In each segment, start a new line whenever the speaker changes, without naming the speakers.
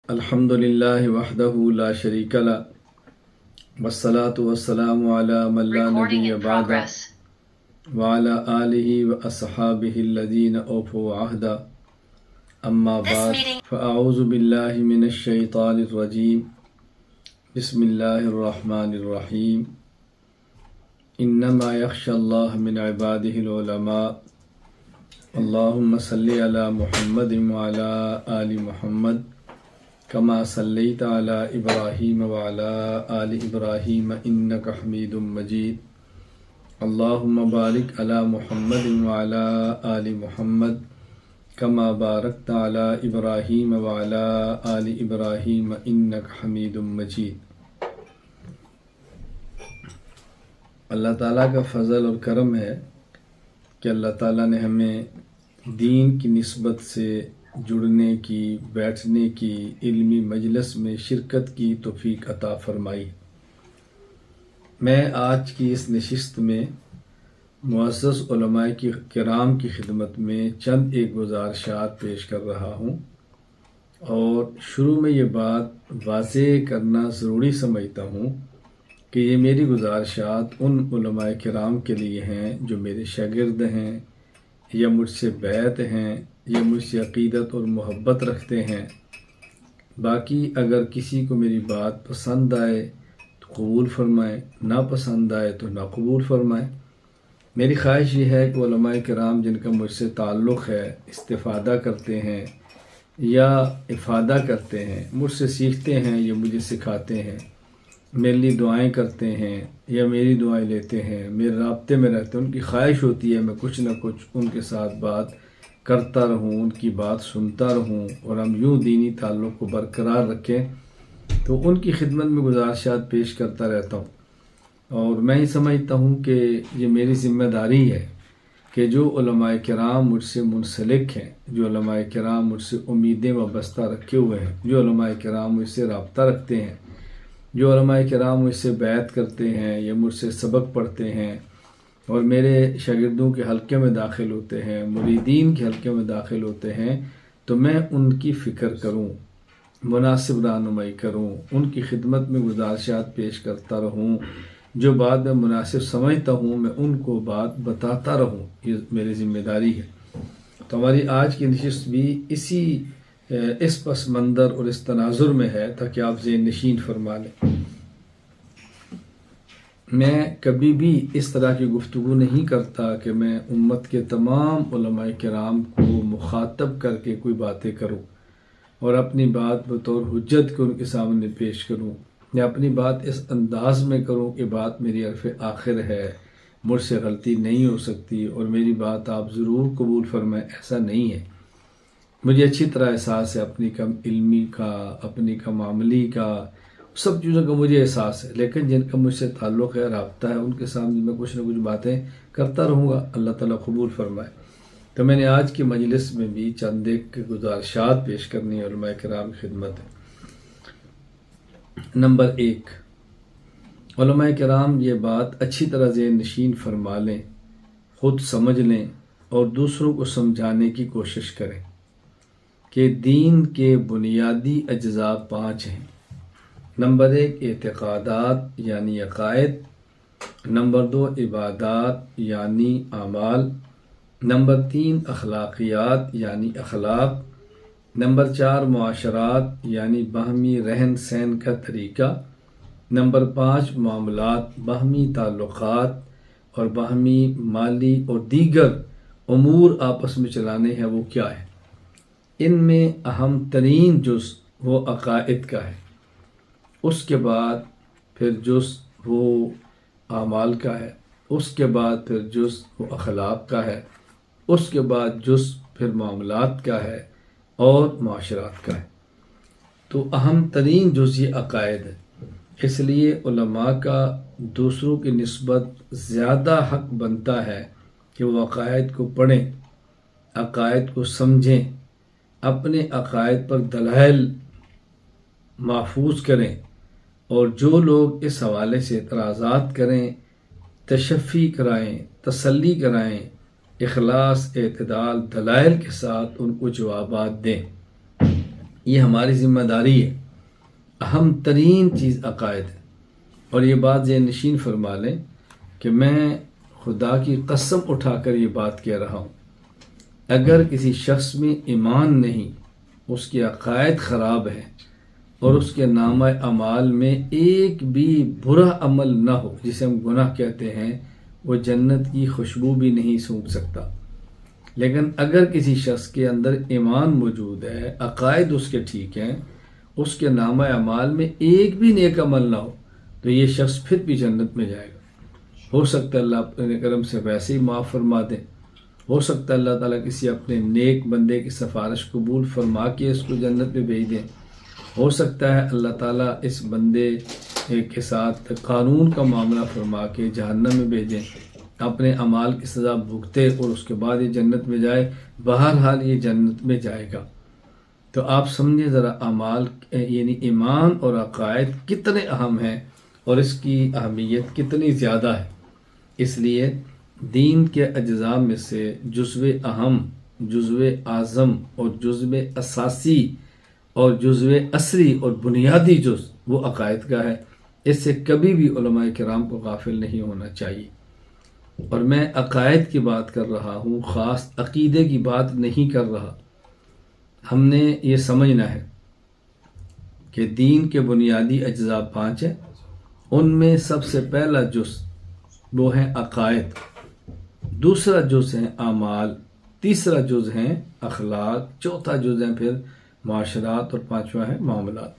الحمد للہ وحدہ لا شریک لہ والصلاة والسلام علی من لا نبی بعدہ وعلی آلہ واصحابہ الذین اوفوا عہدہ اما بعد فاعوذ باللہ من الشیطان الرجیم بسم اللہ الرحمن الرحیم انما یخشی اللہ من عبادہ العلماء اللہم صلی علی محمد وعلی آل محمد کما صلیت علی ابراہیم وعلی آل ابراہیم انک حمید مجید اللہم بارک علی محمد وعلی آل محمد کما بارکت علی ابراہیم وعلی آل ابراہیم انک حمید مجید۔ اللہ تعالیٰ کا فضل اور کرم ہے کہ اللہ تعالیٰ نے ہمیں دین کی نسبت سے جڑنے کی، بیٹھنے کی، علمی مجلس میں شرکت کی توفیق عطا فرمائی۔ میں آج کی اس نشست میں معزز علماء کرام کی خدمت میں چند ایک گزارشات پیش کر رہا ہوں، اور شروع میں یہ بات واضح کرنا ضروری سمجھتا ہوں کہ یہ میری گزارشات ان علماء کرام کے لیے ہیں جو میرے شاگرد ہیں یا مجھ سے بیعت ہیں یا مجھ سے عقیدت اور محبت رکھتے ہیں۔ باقی اگر کسی کو میری بات پسند آئے تو قبول فرمائیں، نہ پسند آئے تو نہ قبول فرمائیں۔ میری خواہش یہ ہے کہ علماء کرام جن کا مجھ سے تعلق ہے استفادہ کرتے ہیں یا افادہ کرتے ہیں، مجھ سے سیکھتے ہیں یا مجھے سکھاتے ہیں، میرے لیے دعائیں کرتے ہیں یا میری دعائیں لیتے ہیں، میرے رابطے میں رہتے ہیں، ان کی خواہش ہوتی ہے میں کچھ نہ کچھ ان کے ساتھ بات کرتا رہوں، ان کی بات سنتا رہوں اور ہم یوں دینی تعلق کو برقرار رکھیں، تو ان کی خدمت میں گزارشات پیش کرتا رہتا ہوں۔ اور میں ہی سمجھتا ہوں کہ یہ میری ذمہ داری ہے کہ جو علماء کرام مجھ سے منسلک ہیں، جو علماء کرام مجھ سے امیدیں وابستہ رکھے ہوئے ہیں، جو علماء کرام مجھ سے رابطہ رکھتے ہیں، جو علماء کرام مجھ سے بیعت کرتے ہیں یا مجھ سے سبق پڑھتے ہیں اور میرے شاگردوں کے حلقے میں داخل ہوتے ہیں، مریدین کے حلقے میں داخل ہوتے ہیں، تو میں ان کی فکر کروں، مناسب رہنمائی کروں، ان کی خدمت میں گزارشات پیش کرتا رہوں، جو بات میں مناسب سمجھتا ہوں میں ان کو بات بتاتا رہوں، یہ میری ذمہ داری ہے۔ تو ہماری آج کی نشست بھی اس پس منظر اور اس تناظر میں ہے تاکہ آپ ذہن نشین فرما لیں۔ میں کبھی بھی اس طرح کی گفتگو نہیں کرتا کہ میں امت کے تمام علماء کرام کو مخاطب کر کے کوئی باتیں کروں اور اپنی بات بطور حجت کے ان کے سامنے پیش کروں، یا اپنی بات اس انداز میں کروں کہ بات میری عرف آخر ہے، مجھ سے غلطی نہیں ہو سکتی اور میری بات آپ ضرور قبول فرمائیں، ایسا نہیں ہے۔ مجھے اچھی طرح احساس ہے اپنی کم علمی کا، اپنی کم عملی کا، سب چیزوں کا مجھے احساس ہے، لیکن جن کا مجھ سے تعلق ہے، رابطہ ہے، ان کے سامنے میں کچھ نہ کچھ باتیں کرتا رہوں گا، اللہ تعالیٰ قبول فرمائے۔ تو میں نے آج کی مجلس میں بھی چند ایک گزارشات پیش کرنی ہے علماء کرام کی خدمت ہے۔ نمبر 1، علماء کرام یہ بات اچھی طرح ذہن نشین فرما لیں، خود سمجھ لیں اور دوسروں کو سمجھانے کی کوشش کریں کہ دین کے بنیادی اجزاء 5 ہیں۔ نمبر 1 اعتقادات یعنی عقائد، نمبر 2 عبادات یعنی اعمال، نمبر 3 اخلاقیات یعنی اخلاق، نمبر 4 معاشرات یعنی باہمی رہن سہن کا طریقہ، نمبر 5 معاملات، باہمی تعلقات اور باہمی مالی اور دیگر امور آپس میں چلانے ہیں، وہ کیا ہے۔ ان میں اہم ترین جز وہ عقائد کا ہے، اس کے بعد پھر جز وہ اعمال کا ہے، اس کے بعد پھر جز وہ اخلاق کا ہے، اس کے بعد جز پھر معاملات کا ہے اور معاشرات کا ہے۔ تو اہم ترین جز یہ عقائد ہے، اس لیے علماء کا دوسروں کی نسبت زیادہ حق بنتا ہے کہ وہ عقائد کو پڑھیں، عقائد کو سمجھیں، اپنے عقائد پر دلائل محفوظ کریں، اور جو لوگ اس حوالے سے اعتراضات کریں، تشفی کرائیں، تسلی کرائیں، اخلاص، اعتدال، دلائل کے ساتھ ان کو جوابات دیں۔ یہ ہماری ذمہ داری ہے، اہم ترین چیز عقائد ہے۔ اور یہ بات ذہن نشین فرما لیں کہ میں خدا کی قسم اٹھا کر یہ بات کہہ رہا ہوں، اگر کسی شخص میں ایمان نہیں، اس کے عقائد خراب ہے اور اس کے نامہ اعمال میں ایک بھی برا عمل نہ ہو جسے ہم گناہ کہتے ہیں، وہ جنت کی خوشبو بھی نہیں سونگھ سکتا۔ لیکن اگر کسی شخص کے اندر ایمان موجود ہے، عقائد اس کے ٹھیک ہیں، اس کے نامہ اعمال میں ایک بھی نیک عمل نہ ہو، تو یہ شخص پھر بھی جنت میں جائے گا۔ ہو سکتا ہے اللہ اپنے کرم سے ویسے ہی معاف فرما دے، ہو سکتا ہے اللہ تعالیٰ کسی اپنے نیک بندے کی سفارش قبول فرما کے اس کو جنت میں بھیج دیں، ہو سکتا ہے اللہ تعالیٰ اس بندے کے ساتھ قانون کا معاملہ فرما کے جہنم میں بھیجیں، اپنے اعمال کی سزا بھگتے اور اس کے بعد یہ جنت میں جائے، بہرحال یہ جنت میں جائے گا۔ تو آپ سمجھیں ذرا اعمال یعنی ایمان اور عقائد کتنے اہم ہیں اور اس کی اہمیت کتنی زیادہ ہے۔ اس لیے دین کے اجزاء میں سے جزو اہم، جزو اعظم اور جزو اساسی اور جزو اصلی اور بنیادی جز وہ عقائد کا ہے۔ اس سے کبھی بھی علماء کرام کو غافل نہیں ہونا چاہیے۔ اور میں عقائد کی بات کر رہا ہوں، خاص عقیدے کی بات نہیں کر رہا۔ ہم نے یہ سمجھنا ہے کہ دین کے بنیادی اجزاء 5 ہیں، ان میں سب سے پہلا جز وہ ہیں عقائد، دوسرا جز ہیں اعمال، تیسرا جز ہیں اخلاق، چوتھا جز ہیں پھر معاشرات اور پانچواں ہے معاملات۔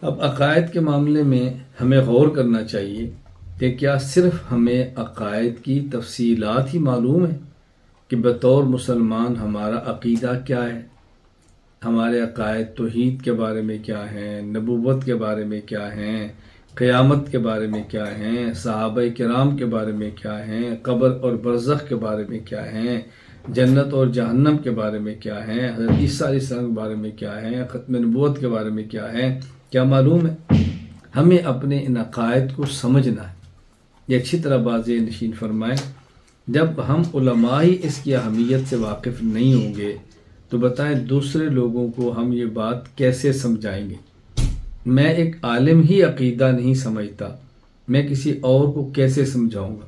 اب عقائد کے معاملے میں ہمیں غور کرنا چاہیے کہ کیا صرف ہمیں عقائد کی تفصیلات ہی معلوم ہیں کہ بطور مسلمان ہمارا عقیدہ کیا ہے، ہمارے عقائد توحید کے بارے میں کیا ہیں، نبوت کے بارے میں کیا ہیں، قیامت کے بارے میں کیا ہیں، صحابہ کرام کے بارے میں کیا ہیں، قبر اور برزخ کے بارے میں کیا ہیں، جنت اور جہنم کے بارے میں کیا ہیں، حضرت عیسیٰ علیہ السلام کے بارے میں کیا ہیں، ختم نبوت کے بارے میں کیا ہے، کیا معلوم ہے؟ ہمیں اپنے ان عقائد کو سمجھنا ہے۔ یہ اچھی طرح واضح نشین فرمائیں، جب ہم علماء ہی اس کی اہمیت سے واقف نہیں ہوں گے تو بتائیں دوسرے لوگوں کو ہم یہ بات کیسے سمجھائیں گے؟ میں ایک عالم ہی عقیدہ نہیں سمجھتا، میں کسی اور کو کیسے سمجھاؤں گا؟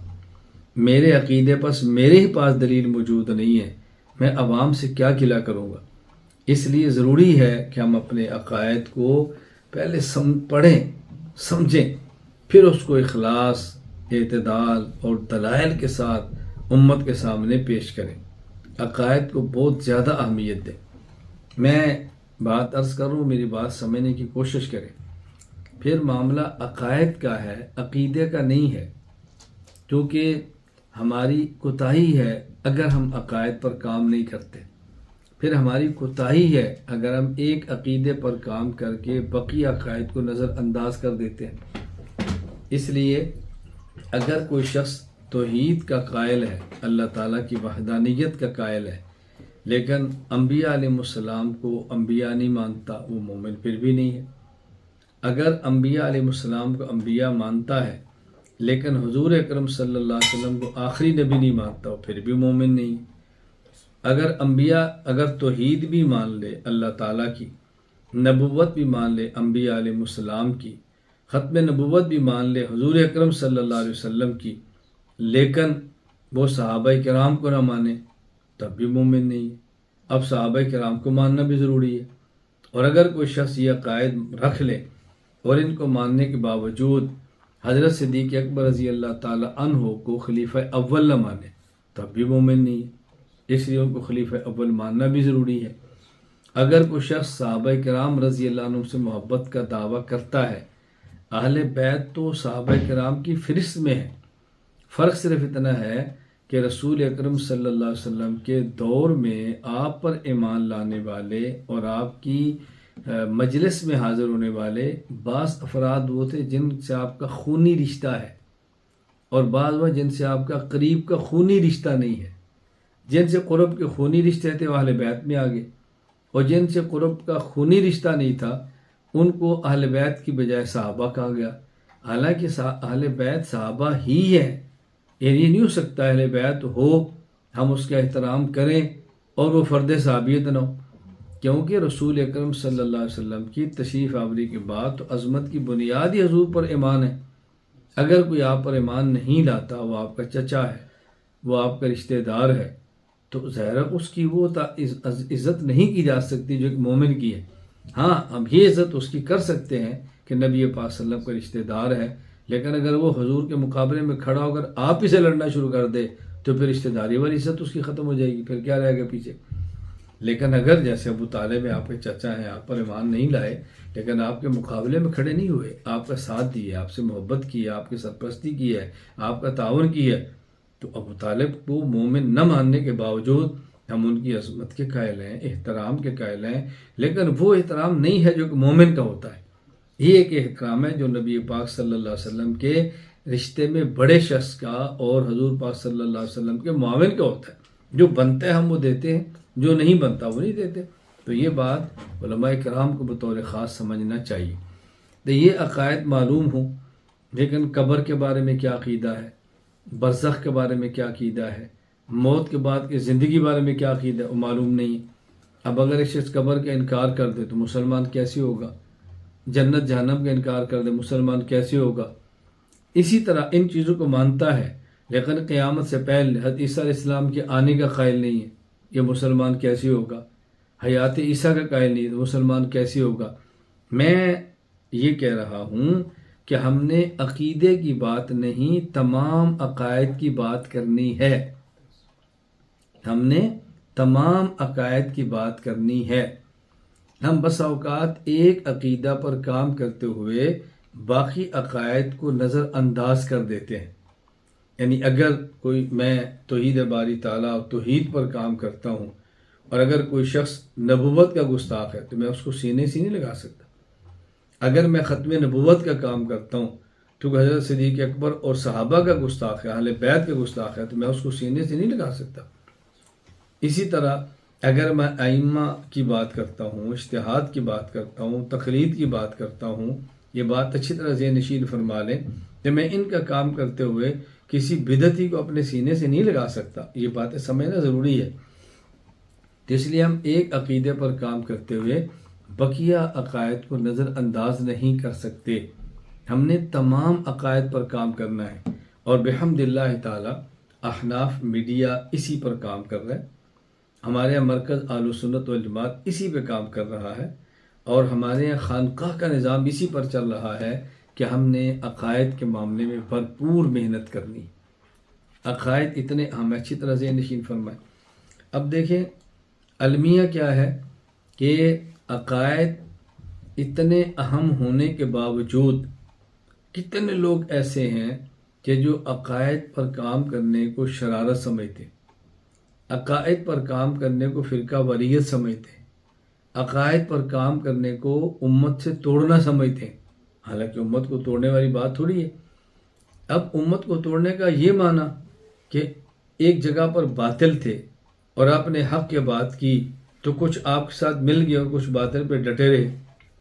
میرے عقیدے میرے ہی پاس دلیل موجود نہیں ہے، میں عوام سے کیا گلہ کروں گا؟ اس لیے ضروری ہے کہ ہم اپنے عقائد کو پہلے پڑھیں، سمجھیں، پھر اس کو اخلاص، اعتدال اور دلائل کے ساتھ امت کے سامنے پیش کریں۔ عقائد کو بہت زیادہ اہمیت دیں۔ میں بات عرض کروں، میری بات سمجھنے کی کوشش کریں۔ پھر معاملہ عقائد کا ہے، عقیدے کا نہیں ہے، کیونکہ ہماری کوتاہی ہے اگر ہم عقائد پر کام نہیں کرتے، پھر ہماری کوتاہی ہے اگر ہم ایک عقیدے پر کام کر کے بقیہ عقائد کو نظر انداز کر دیتے ہیں۔ اس لیے اگر کوئی شخص توحید کا قائل ہے، اللہ تعالیٰ کی وحدانیت کا قائل ہے، لیکن انبیاء علیہ السلام کو انبیاء نہیں مانتا، وہ مومن پھر بھی نہیں ہے۔ اگر انبیاء علیہ السلام کو انبیاء مانتا ہے لیکن حضور اکرم صلی اللہ علیہ وسلم کو آخری نبی نہیں مانتا، وہ پھر بھی مومن نہیں ہے۔ اگر توحید بھی مان لے اللہ تعالیٰ کی، نبوت بھی مان لے انبیاء علیہ السلام کی، ختم نبوت بھی مان لے حضور اکرم صلی اللہ علیہ وسلم کی، لیکن وہ صحابہ کرام کو نہ مانے، تب بھی مومن نہیں ہے۔ اب صحابہ کرام کو ماننا بھی ضروری ہے، اور اگر کوئی شخص یہ عقائد رکھ لے اور ان کو ماننے کے باوجود حضرت صدیق اکبر رضی اللہ تعالی عنہ کو خلیفہ اول نہ مانے، تب بھی مومن نہیں ہے۔ اس لیے ان کو خلیفہ اول ماننا بھی ضروری ہے۔ اگر کوئی شخص صحابہ کرام رضی اللہ عنہ سے محبت کا دعویٰ کرتا ہے، اہل بیت تو صحابہ کرام کی فہرست میں ہے، فرق صرف اتنا ہے کہ رسول اکرم صلی اللہ علیہ وسلم کے دور میں آپ پر ایمان لانے والے اور آپ کی مجلس میں حاضر ہونے والے بعض افراد وہ تھے جن سے آپ کا خونی رشتہ ہے، اور بعض وہ جن سے آپ کا قریب کا خونی رشتہ نہیں ہے۔ جن سے قرب کے خونی رشتے تھے وہ اہل بیت میں آگے، اور جن سے قرب کا خونی رشتہ نہیں تھا ان کو اہل بیت کی بجائے صحابہ کہا گیا۔ حالانکہ اہل بیت صحابہ ہی ہے، یہ نہیں ہو سکتا اہل بیت ہو، ہم اس کا احترام کریں اور وہ فرد صحابیت نہ ہو۔ کیونکہ رسول اکرم صلی اللہ علیہ وسلم کی تشریف آوری کے بعد تو عظمت کی بنیاد ہی حضور پر ایمان ہے۔ اگر کوئی آپ پر ایمان نہیں لاتا، وہ آپ کا چچا ہے، وہ آپ کا رشتہ دار ہے، تو ظاہر اس کی وہ عزت نہیں کی جا سکتی جو ایک مومن کی ہے۔ ہاں، ہم یہ عزت اس کی کر سکتے ہیں کہ نبی پاک صلی اللہ علیہ وسلم کا رشتہ دار ہے، لیکن اگر وہ حضور کے مقابلے میں کھڑا ہو کر آپ ہی سے لڑنا شروع کر دے تو پھر رشتہ داری والی عزت اس کی ختم ہو جائے گی، پھر کیا رہے گا پیچھے۔ لیکن اگر جیسے ابو طالب آپ کے چچا ہیں، آپ پر ایمان نہیں لائے لیکن آپ کے مقابلے میں کھڑے نہیں ہوئے، آپ کا ساتھ دیے، آپ سے محبت کی ہے، آپ کی سرپرستی کی ہے، آپ کا تعاون کی ہے، تو ابو طالب کو مومن نہ ماننے کے باوجود ہم ان کی عظمت کے قائل ہیں، احترام کے قائل ہیں، لیکن وہ احترام نہیں ہے جو کہ مومن کا ہوتا ہے۔ یہ ایک احترام ہے جو نبی پاک صلی اللہ علیہ وسلم کے رشتے میں بڑے شخص کا اور حضور پاک صلی اللہ علیہ وسلم کے معاون کا ہوتا ہے۔ جو بنتا ہے ہم وہ دیتے ہیں، جو نہیں بنتا وہ نہیں دیتے۔ تو یہ بات علماء کرام کو بطور خاص سمجھنا چاہیے۔ تو یہ عقائد معلوم ہوں، لیکن قبر کے بارے میں کیا عقیدہ ہے، برزخ کے بارے میں کیا عقیدہ ہے، موت کے بعد کی زندگی کے بارے میں کیا عقیدہ ہے، وہ معلوم نہیں۔ اب اگر ایک شخص قبر کا انکار کر دے تو مسلمان کیسے ہوگا؟ جنت جہنم کا انکار کر دے مسلمان کیسے ہوگا؟ اسی طرح ان چیزوں کو مانتا ہے لیکن قیامت سے پہلے حضرت عیسیٰ علیہ السلام کے آنے کا قائل نہیں ہے، یہ مسلمان کیسے ہوگا؟ حیات عیسیٰ کا قائل نہیں ہے تو مسلمان کیسے ہوگا؟ میں یہ کہہ رہا ہوں کہ ہم نے عقیدے کی بات نہیں، تمام عقائد کی بات کرنی ہے۔ ہم نے تمام عقائد کی بات کرنی ہے۔ ہم بس اوقات ایک عقیدہ پر کام کرتے ہوئے باقی عقائد کو نظر انداز کر دیتے ہیں۔ یعنی اگر میں توحید باری تعالیٰ اور توحید پر کام کرتا ہوں اور اگر کوئی شخص نبوت کا گستاخ ہے تو میں اس کو سینے سے نہیں لگا سکتا۔ اگر میں ختم نبوت کا کام کرتا ہوں تو حضرت صدیق اکبر اور صحابہ کا گستاخ ہے، اہل بیت کا گستاخ ہے، تو میں اس کو سینے سے نہیں لگا سکتا۔ اسی طرح اگر میں ائمہ کی بات کرتا ہوں، اجتہاد کی بات کرتا ہوں، تقلید کی بات کرتا ہوں، یہ بات اچھی طرح ذہن نشین فرما لیں کہ میں ان کا کام کرتے ہوئے کسی بدعتی کو اپنے سینے سے نہیں لگا سکتا۔ یہ باتیں سمجھنا ضروری ہے۔ تو اس لیے ہم ایک عقیدے پر کام کرتے ہوئے بقیہ عقائد کو نظر انداز نہیں کر سکتے۔ ہم نے تمام عقائد پر کام کرنا ہے، اور بحمد اللہ تعالی احناف میڈیا اسی پر کام کر رہا ہے، ہمارے یہاں مرکز اہل سنت والجماعت اسی پہ کام کر رہا ہے، اور ہمارے یہاں خانقاہ کا نظام اسی پر چل رہا ہے کہ ہم نے عقائد کے معاملے میں بھرپور محنت کرنی۔ عقائد اتنے اہم، اچھی طرح ذہن نشین فرمائیں۔ اب دیکھیں المیہ کیا ہے کہ عقائد اتنے اہم ہونے کے باوجود کتنے لوگ ایسے ہیں کہ جو عقائد پر کام کرنے کو شرارت سمجھتے، عقائد پر کام کرنے کو فرقہ واریت سمجھتے، عقائد پر کام کرنے کو امت سے توڑنا سمجھتے ہیں، حالانکہ امت کو توڑنے والی بات تھوڑی ہے۔ اب امت کو توڑنے کا یہ معنی کہ ایک جگہ پر باطل تھے اور آپ نے حق کی بات کی تو کچھ آپ کے ساتھ مل گئے اور کچھ باطل پہ ڈٹے رہے،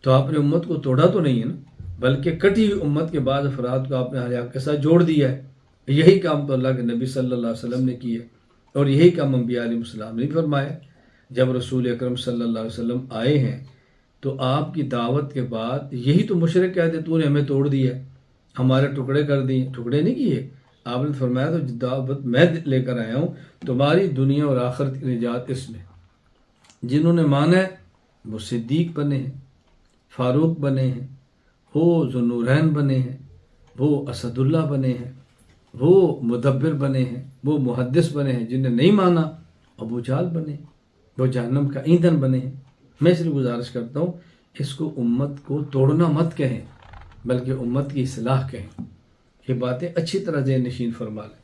تو آپ نے امت کو توڑا تو نہیں ہے نا، بلکہ کٹی ہوئی امت کے بعض افراد کو آپ نے حق کے ساتھ جوڑ دیا ہے۔ یہی کام تو اللہ کے نبی صلی اللہ علیہ وسلم نے کیا اور یہی کام انبیاء علیہ السلام نے فرمایا۔ جب رسول اکرم صلی اللہ علیہ وسلم آئے ہیں تو آپ کی دعوت کے بعد یہی تو مشرک کہتے تو نے ہمیں توڑ دیا، ہمارے ٹکڑے کر دیے، ٹکڑے نہیں کیے۔ آپ نے فرمایا تو دعوت میں لے کر آیا ہوں، تمہاری دنیا اور آخرت کی نجات اس میں۔ جنہوں نے مانا ہے وہ صدیق بنے ہیں، فاروق بنے ہیں، وہ ذوالنورین بنے ہیں، وہ اسد اللہ بنے ہیں، وہ مدبر بنے ہیں، وہ محدث بنے ہیں۔ جنہیں نہیں مانا ابو جہل بنے، وہ جہنم کا ایندھن بنے ہیں۔ میں صرف گزارش کرتا ہوں اس کو امت کو توڑنا مت کہیں بلکہ امت کی اصلاح کہیں۔ یہ باتیں اچھی طرح ذہن نشین فرما لیں۔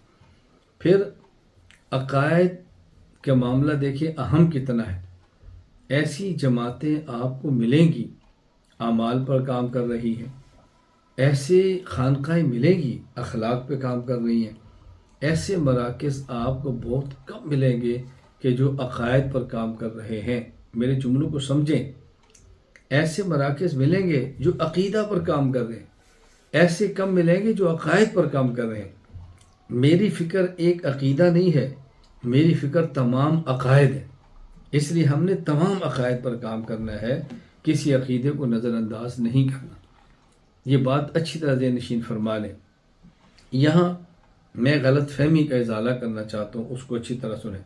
پھر عقائد کا معاملہ دیکھیں اہم کتنا ہے۔ ایسی جماعتیں آپ کو ملیں گی اعمال پر کام کر رہی ہیں، ایسے خانقاہیں ملیں گی اخلاق پہ کام کر رہی ہیں، ایسے مراکز آپ کو بہت کم ملیں گے کہ جو عقائد پر کام کر رہے ہیں۔ میرے جملوں کو سمجھیں، ایسے مراکز ملیں گے جو عقیدہ پر کام کر رہے ہیں، ایسے کم ملیں گے جو عقائد پر کام کر رہے ہیں۔ میری فکر ایک عقیدہ نہیں ہے، میری فکر تمام عقائد ہے۔ اس لیے ہم نے تمام عقائد پر کام کرنا ہے، کسی عقیدے کو نظر انداز نہیں کرنا۔ یہ بات اچھی طرح ذہن نشین فرما لیں۔ یہاں میں غلط فہمی کا ازالہ کرنا چاہتا ہوں، اس کو اچھی طرح سنیں۔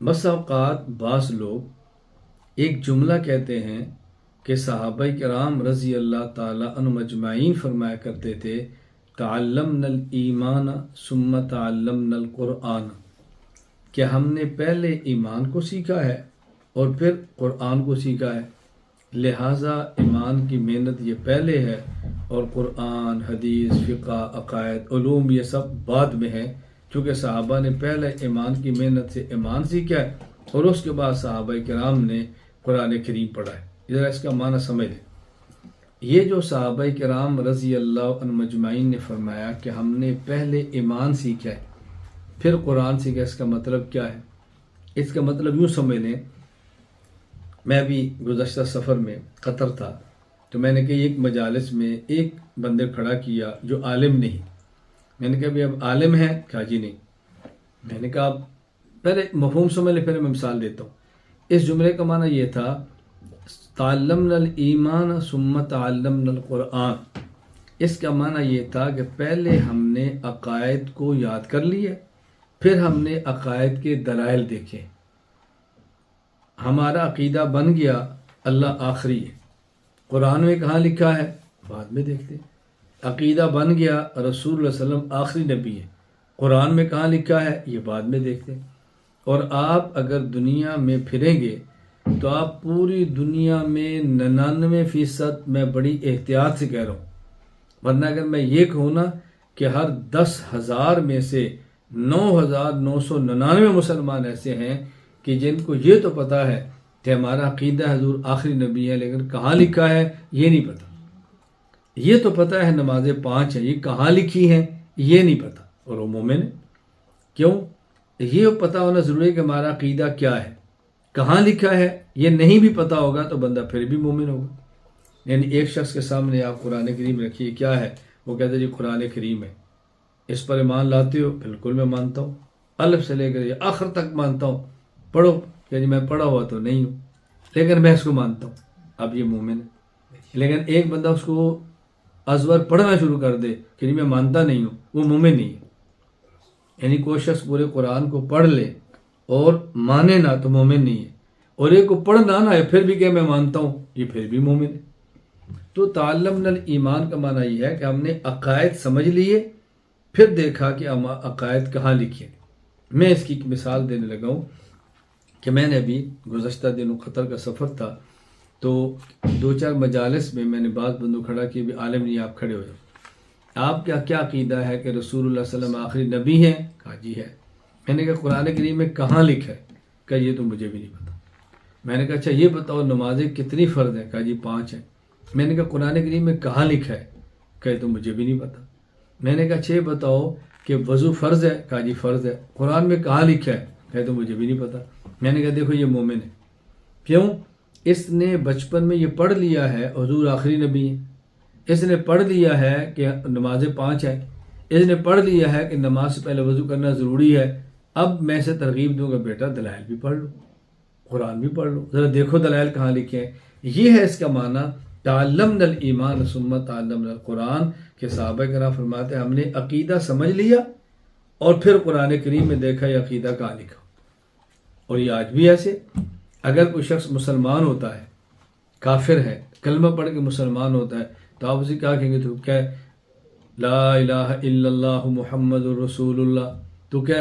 بس اوقات بعض لوگ ایک جملہ کہتے ہیں کہ صحابہ کرام رضی اللہ تعالیٰ عنہم اجمعین فرمایا کرتے تھے، تعلمنا الایمان ثم تعلمنا القرآن، کہ ہم نے پہلے ایمان کو سیکھا ہے اور پھر قرآن کو سیکھا ہے، لہٰذا ایمان کی محنت یہ پہلے ہے اور قرآن، حدیث، فقہ، عقائد، علوم یہ سب بعد میں ہے، چونکہ صحابہ نے پہلے ایمان کی محنت سے ایمان سیکھا ہے اور اس کے بعد صحابہ کرام نے قرآن کریم پڑھا ہے۔ ذرا اس کا معنی سمجھ لیں۔ یہ جو صحابہ کرام رضی اللہ عنہم اجمعین نے فرمایا کہ ہم نے پہلے ایمان سیکھا ہے پھر قرآن سیکھا، اس کا مطلب کیا ہے؟ اس کا مطلب یوں سمجھ لیں، میں بھی گزشتہ سفر میں قطر تھا، تو میں نے کہا ایک مجالس میں ایک بندے کھڑا کیا جو عالم نہیں۔ میں نے کہا بھی اب عالم ہے؟ کہا جی نہیں۔ میں نے کہا آپ پہلے مفہوم سمجھ لیں، پھر میں مثال دیتا ہوں۔ اس جملے کا معنی یہ تھا، تعلمنا الایمان ثم تعلمنا القرآن، اس کا معنی یہ تھا کہ پہلے ہم نے عقائد کو یاد کر لیا، پھر ہم نے عقائد کے دلائل دیکھے، ہمارا عقیدہ بن گیا اللہ آخری ہے، قرآن میں کہاں لکھا ہے بعد میں دیکھتے، عقیدہ بن گیا رسول اللہ صلی اللہ علیہ وسلم آخری نبی ہے، قرآن میں کہاں لکھا ہے یہ بعد میں دیکھتے۔ اور آپ اگر دنیا میں پھریں گے تو آپ پوری دنیا میں 99% میں بڑی احتیاط سے کہہ رہا ہوں، ورنہ اگر میں یہ کہوں نا کہ ہر 10,000 میں سے 9,999 مسلمان ایسے ہیں کہ جن کو یہ تو پتہ ہے کہ ہمارا عقیدہ حضور آخری نبی ہے، لیکن کہاں لکھا ہے یہ نہیں پتہ۔ یہ تو پتہ ہے نمازیں 5 ہیں، یہ کہاں لکھی ہیں یہ نہیں پتہ، اور وہ مومن ہے۔ کیوں؟ یہ پتہ ہونا ضروری ہے کہ ہمارا عقیدہ کیا ہے، کہاں لکھا ہے، یہ نہیں بھی پتہ ہوگا تو بندہ پھر بھی مومن ہوگا۔ یعنی ایک شخص کے سامنے آپ قرآن کریم رکھیے، کیا ہے؟ وہ کہتے ہیں جی قرآن کریم ہے، اس پر ایمان لاتے ہو؟ بالکل میں مانتا ہوں، الف سے لے کر یہ آخر تک مانتا ہوں۔ پڑھو کہ جی میں پڑھا ہوا تو نہیں ہوں لیکن میں اس کو مانتا ہوں، اب یہ مومن ہے۔ لیکن ایک بندہ اس کو ازور پڑھنا شروع کر دے کہ جی میں مانتا نہیں ہوں، وہ مومن نہیں ہے۔ یعنی کوئی شخص پورے قرآن کو پڑھ لے اور مانے نہ تو مومن نہیں ہے، اور ایک کو پڑھنا نہ ہے پھر بھی کہ میں مانتا ہوں، یہ پھر بھی مومن ہے۔ تو تعلمنا الایمان کا معنی یہ ہے کہ ہم نے عقائد سمجھ لیے، پھر دیکھا کہ عقائد کہاں لکھے۔ میں اس کی ایک مثال دینے لگا ہوں کہ میں نے ابھی گزشتہ دنوں قطر کا سفر تھا، تو 2-4 مجالس میں میں نے بعض بندوں کھڑا کیا، بھی عالم نہیں آپ کھڑے ہو جاؤ، آپ کا کیا عقیدہ ہے کہ رسول اللہ صلی اللہ علیہ وسلم آخری نبی ہیں؟ کہا جی ہے۔ میں نے کہا قرآن کریم میں کہاں لکھا ہے؟ کہا یہ تو مجھے بھی نہیں پتا۔ میں نے کہا اچھا یہ بتاؤ نمازیں کتنی فرض ہیں؟ کہا جی 5 ہیں۔ میں نے کہا قرآن کریم میں کہاں لکھا ہے؟ کہا یہ تو مجھے بھی نہیں پتا۔ میں نے کہا اچھا یہ بتاؤ کہ وضو فرض ہے؟ کہا جی فرض ہے۔ قرآن میں کہاں لکھا ہے؟ کہا تو مجھے بھی نہیں پتا۔ میں نے کہا دیکھو یہ مومن ہے۔ کیوں؟ اس نے بچپن میں یہ پڑھ لیا ہے حضور آخری نبی ہے، اس نے پڑھ لیا ہے کہ نمازیں 5 ہیں، اس نے پڑھ لیا ہے کہ نماز سے پہلے وضو کرنا ضروری ہے۔ اب میں اسے ترغیب دوں گا بیٹا دلائل بھی پڑھ لو، قرآن بھی پڑھ لو، ذرا دیکھو دلائل کہاں لکھے ہیں۔ یہ ہے اس کا معنی تعلمنا الایمان ثم تعلمنا القرآن، کہ صحابہ کرام فرماتے ہیں ہم نے عقیدہ سمجھ لیا اور پھر قرآن کریم میں دیکھا یہ عقیدہ کہاں لکھا۔ اور یہ آج بھی ایسے، اگر کوئی شخص مسلمان ہوتا ہے، کافر ہے، کلمہ پڑھ کے مسلمان ہوتا ہے، تو آپ اسے کیا کہیں گے؟ تو کیا لا الہ الا اللہ محمد الرسول اللہ، تو کیا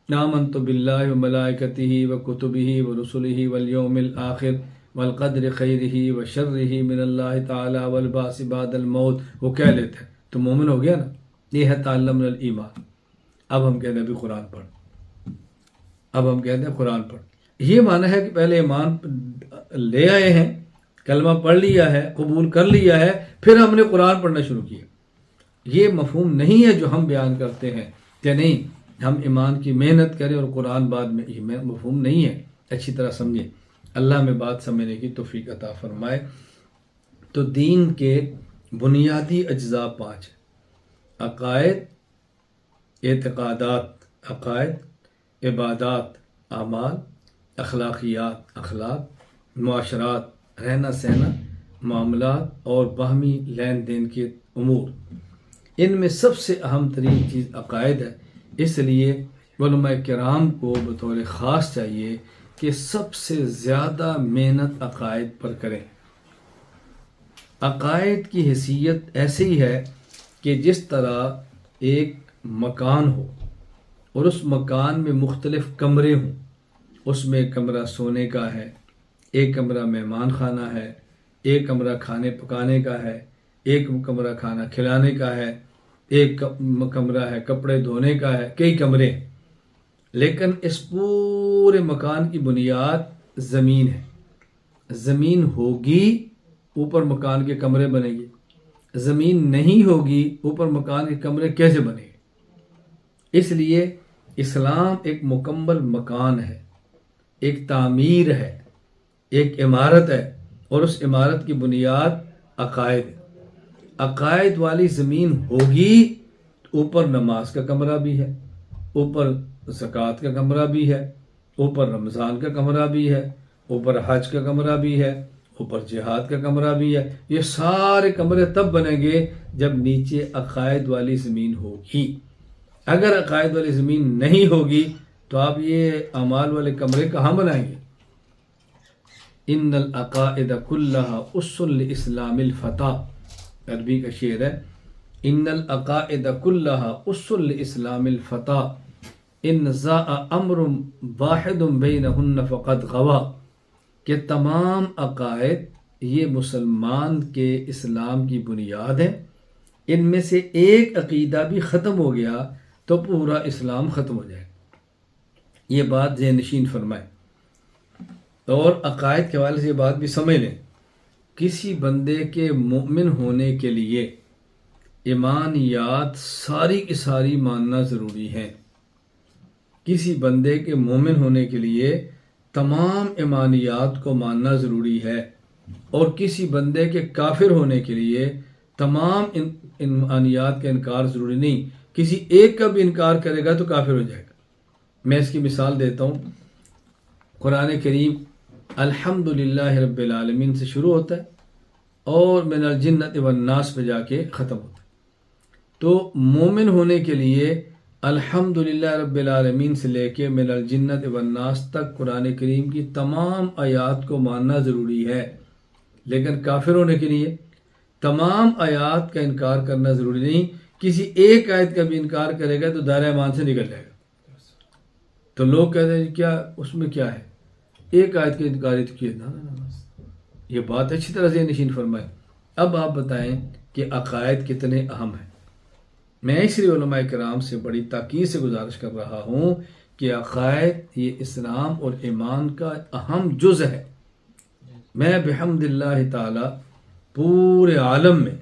آمنت باللہ وملائکتہ وکتبہ ورسلہ والیوم الآخر والقدر خیرہ وشرہ من اللہ تعالی والبعث بعد الموت، وہ کہہ لیتے ہیں تو مومن ہو گیا نا۔ یہ ہے تعلمنا الایمان۔ اب ہم کہتے ہیں ابھی قرآن پڑھ، اب ہم کہتے ہیں قرآن پڑھ۔ یہ معنی ہے کہ پہلے ایمان لے آئے ہیں، کلمہ پڑھ لیا ہے، قبول کر لیا ہے، پھر ہم نے قرآن پڑھنا شروع کیا۔ یہ مفہوم نہیں ہے جو ہم بیان کرتے ہیں کہ نہیں ہم ایمان کی محنت کریں اور قرآن بعد میں، یہ مفہوم نہیں ہے۔ اچھی طرح سمجھیں، اللہ میں بات سمجھنے کی توفیق عطا فرمائے۔ تو دین کے بنیادی اجزاء 5 ہیں: عقائد، اعتقادات، عقائد، عبادات، اعمال، اخلاقیات، اخلاق، معاشرات، رہنا سہنا، معاملات اور باہمی لین دین کے امور، ان میں سب سے اہم ترین چیز عقائد ہے۔ اس لیے علماء کرام کو بطور خاص چاہیے کہ سب سے زیادہ محنت عقائد پر کریں۔ عقائد کی حیثیت ایسی ہی ہے کہ جس طرح ایک مکان ہو اور اس مکان میں مختلف کمرے ہوں، اس میں ایک کمرہ سونے کا ہے، ایک کمرہ مہمان خانہ ہے، ایک کمرہ کھانے پکانے کا ہے، ایک کمرہ کھانا کھلانے کا ہے، ایک کمرہ ہے کپڑے دھونے کا ہے، کئی کمرے، لیکن اس پورے مکان کی بنیاد زمین ہے۔ زمین ہوگی اوپر مکان کے کمرے بنے گے، زمین نہیں ہوگی اوپر مکان کے کمرے کیسے بنے گے؟ اس لیے اسلام ایک مکمل مکان ہے، ایک تعمیر ہے، ایک عمارت ہے، اور اس عمارت کی بنیاد عقائد ہے۔ عقائد والی زمین ہوگی تو اوپر نماز کا کمرہ بھی ہے، اوپر زکوٰۃ کا کمرہ بھی ہے، اوپر رمضان کا کمرہ بھی ہے، اوپر حج کا کمرہ بھی ہے، اوپر جہاد کا کمرہ بھی ہے۔ یہ سارے کمرے تب بنیں گے جب نیچے عقائد والی زمین ہوگی۔ اگر عقائد والی زمین نہیں ہوگی تو آپ یہ اعمال والے کمرے کہاں بنائیں گے؟ ان العقائد کلھا اس لاسلام الفتح، عربی کا شعر ہے، ان العقائد کلھا اس لاسلام الفتح ان ضاع امر واحد بینہن فقد غوا، کہ تمام عقائد یہ مسلمان کے اسلام کی بنیاد ہے، ان میں سے ایک عقیدہ بھی ختم ہو گیا تو پورا اسلام ختم ہو جائے گا۔ یہ بات ذہن نشین فرمائے، اور عقائد کے حوالے سے یہ بات بھی سمجھ لیں، کسی بندے کے مومن ہونے کے لیے ایمانیات ساری کی ساری ماننا ضروری ہے۔ کسی بندے کے مومن ہونے کے لیے تمام ایمانیات کو ماننا ضروری ہے، اور کسی بندے کے کافر ہونے کے لیے تمام ایمانیات کا انکار ضروری نہیں۔ کسی ایک کا بھی انکار کرے گا تو کافر ہو جائے گا۔ میں اس کی مثال دیتا ہوں۔ قرآن کریم الحمدللہ رب العالمین سے شروع ہوتا ہے اور من الجنۃ والناس پہ جا کے ختم ہوتا ہے۔ تو مومن ہونے کے لیے الحمدللہ رب العالمین سے لے کے من الجنۃ والناس تک قرآن کریم کی تمام آیات کو ماننا ضروری ہے، لیکن کافر ہونے کے لیے تمام آیات کا انکار کرنا ضروری نہیں۔ کسی ایک آیت کا بھی انکار کرے گا تو دائرہ ایمان سے نکل جائے گا۔ تو لوگ کہتے ہیں کیا اس میں کیا ہے، ایک آیت کا انکار ہی تو کیا؟ نا، یہ بات اچھی طرح سے نشین فرمائے۔ اب آپ بتائیں کہ عقائد کتنے اہم ہیں۔ میں اس لیے علماء کرام سے بڑی تاکید سے گزارش کر رہا ہوں کہ عقائد یہ اسلام اور ایمان کا اہم جز ہے۔ میں بحمد اللہ تعالی پورے عالم میں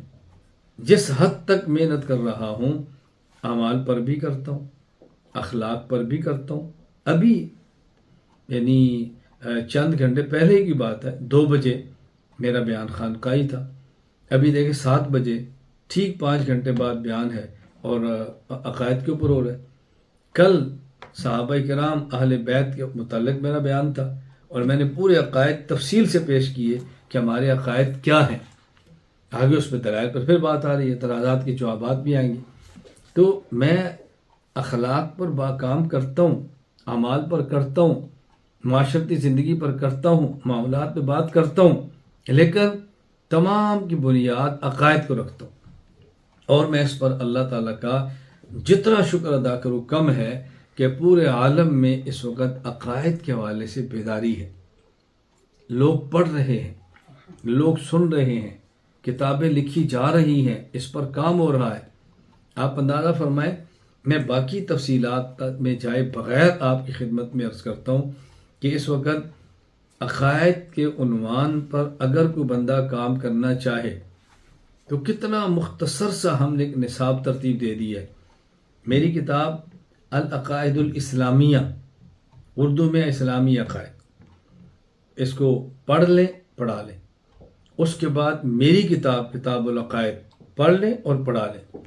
جس حد تک محنت کر رہا ہوں، اعمال پر بھی کرتا ہوں، اخلاق پر بھی کرتا ہوں۔ ابھی یعنی چند گھنٹے پہلے کی بات ہے، 2 بجے میرا بیان خانقاہی تھا، ابھی دیکھیں 7 بجے، ٹھیک 5 گھنٹے بعد بیان ہے اور عقائد کے اوپر ہو رہا ہے۔ کل صحابہ کرام اہل بیت کے متعلق میرا بیان تھا اور میں نے پورے عقائد تفصیل سے پیش کیے کہ ہمارے عقائد کیا ہیں۔ آگے اس پہ دلائل پر پھر بات آ رہی ہے، تنازعات کے جوابات بھی آئیں گے۔ تو میں اخلاق پر کام کرتا ہوں، اعمال پر کرتا ہوں، معاشرتی زندگی پر کرتا ہوں، معاملات پہ بات کرتا ہوں، لیکن تمام کی بنیاد عقائد کو رکھتا ہوں، اور میں اس پر اللہ تعالیٰ کا جتنا شکر ادا کروں کم ہے کہ پورے عالم میں اس وقت عقائد کے حوالے سے بیداری ہے۔ لوگ پڑھ رہے ہیں، لوگ سن رہے ہیں، کتابیں لکھی جا رہی ہیں، اس پر کام ہو رہا ہے۔ آپ اندازہ فرمائیں، میں باقی تفصیلات میں جائے بغیر آپ کی خدمت میں عرض کرتا ہوں کہ اس وقت عقائد کے عنوان پر اگر کوئی بندہ کام کرنا چاہے تو کتنا مختصر سا ہم نے ایک نصاب ترتیب دے دی ہے۔ میری کتاب العقائد الاسلامیہ، اردو میں اسلامی عقائد، اس کو پڑھ لیں، پڑھا لیں۔ اس کے بعد میری کتاب کتاب العقائد پڑھ لیں اور پڑھا لیں۔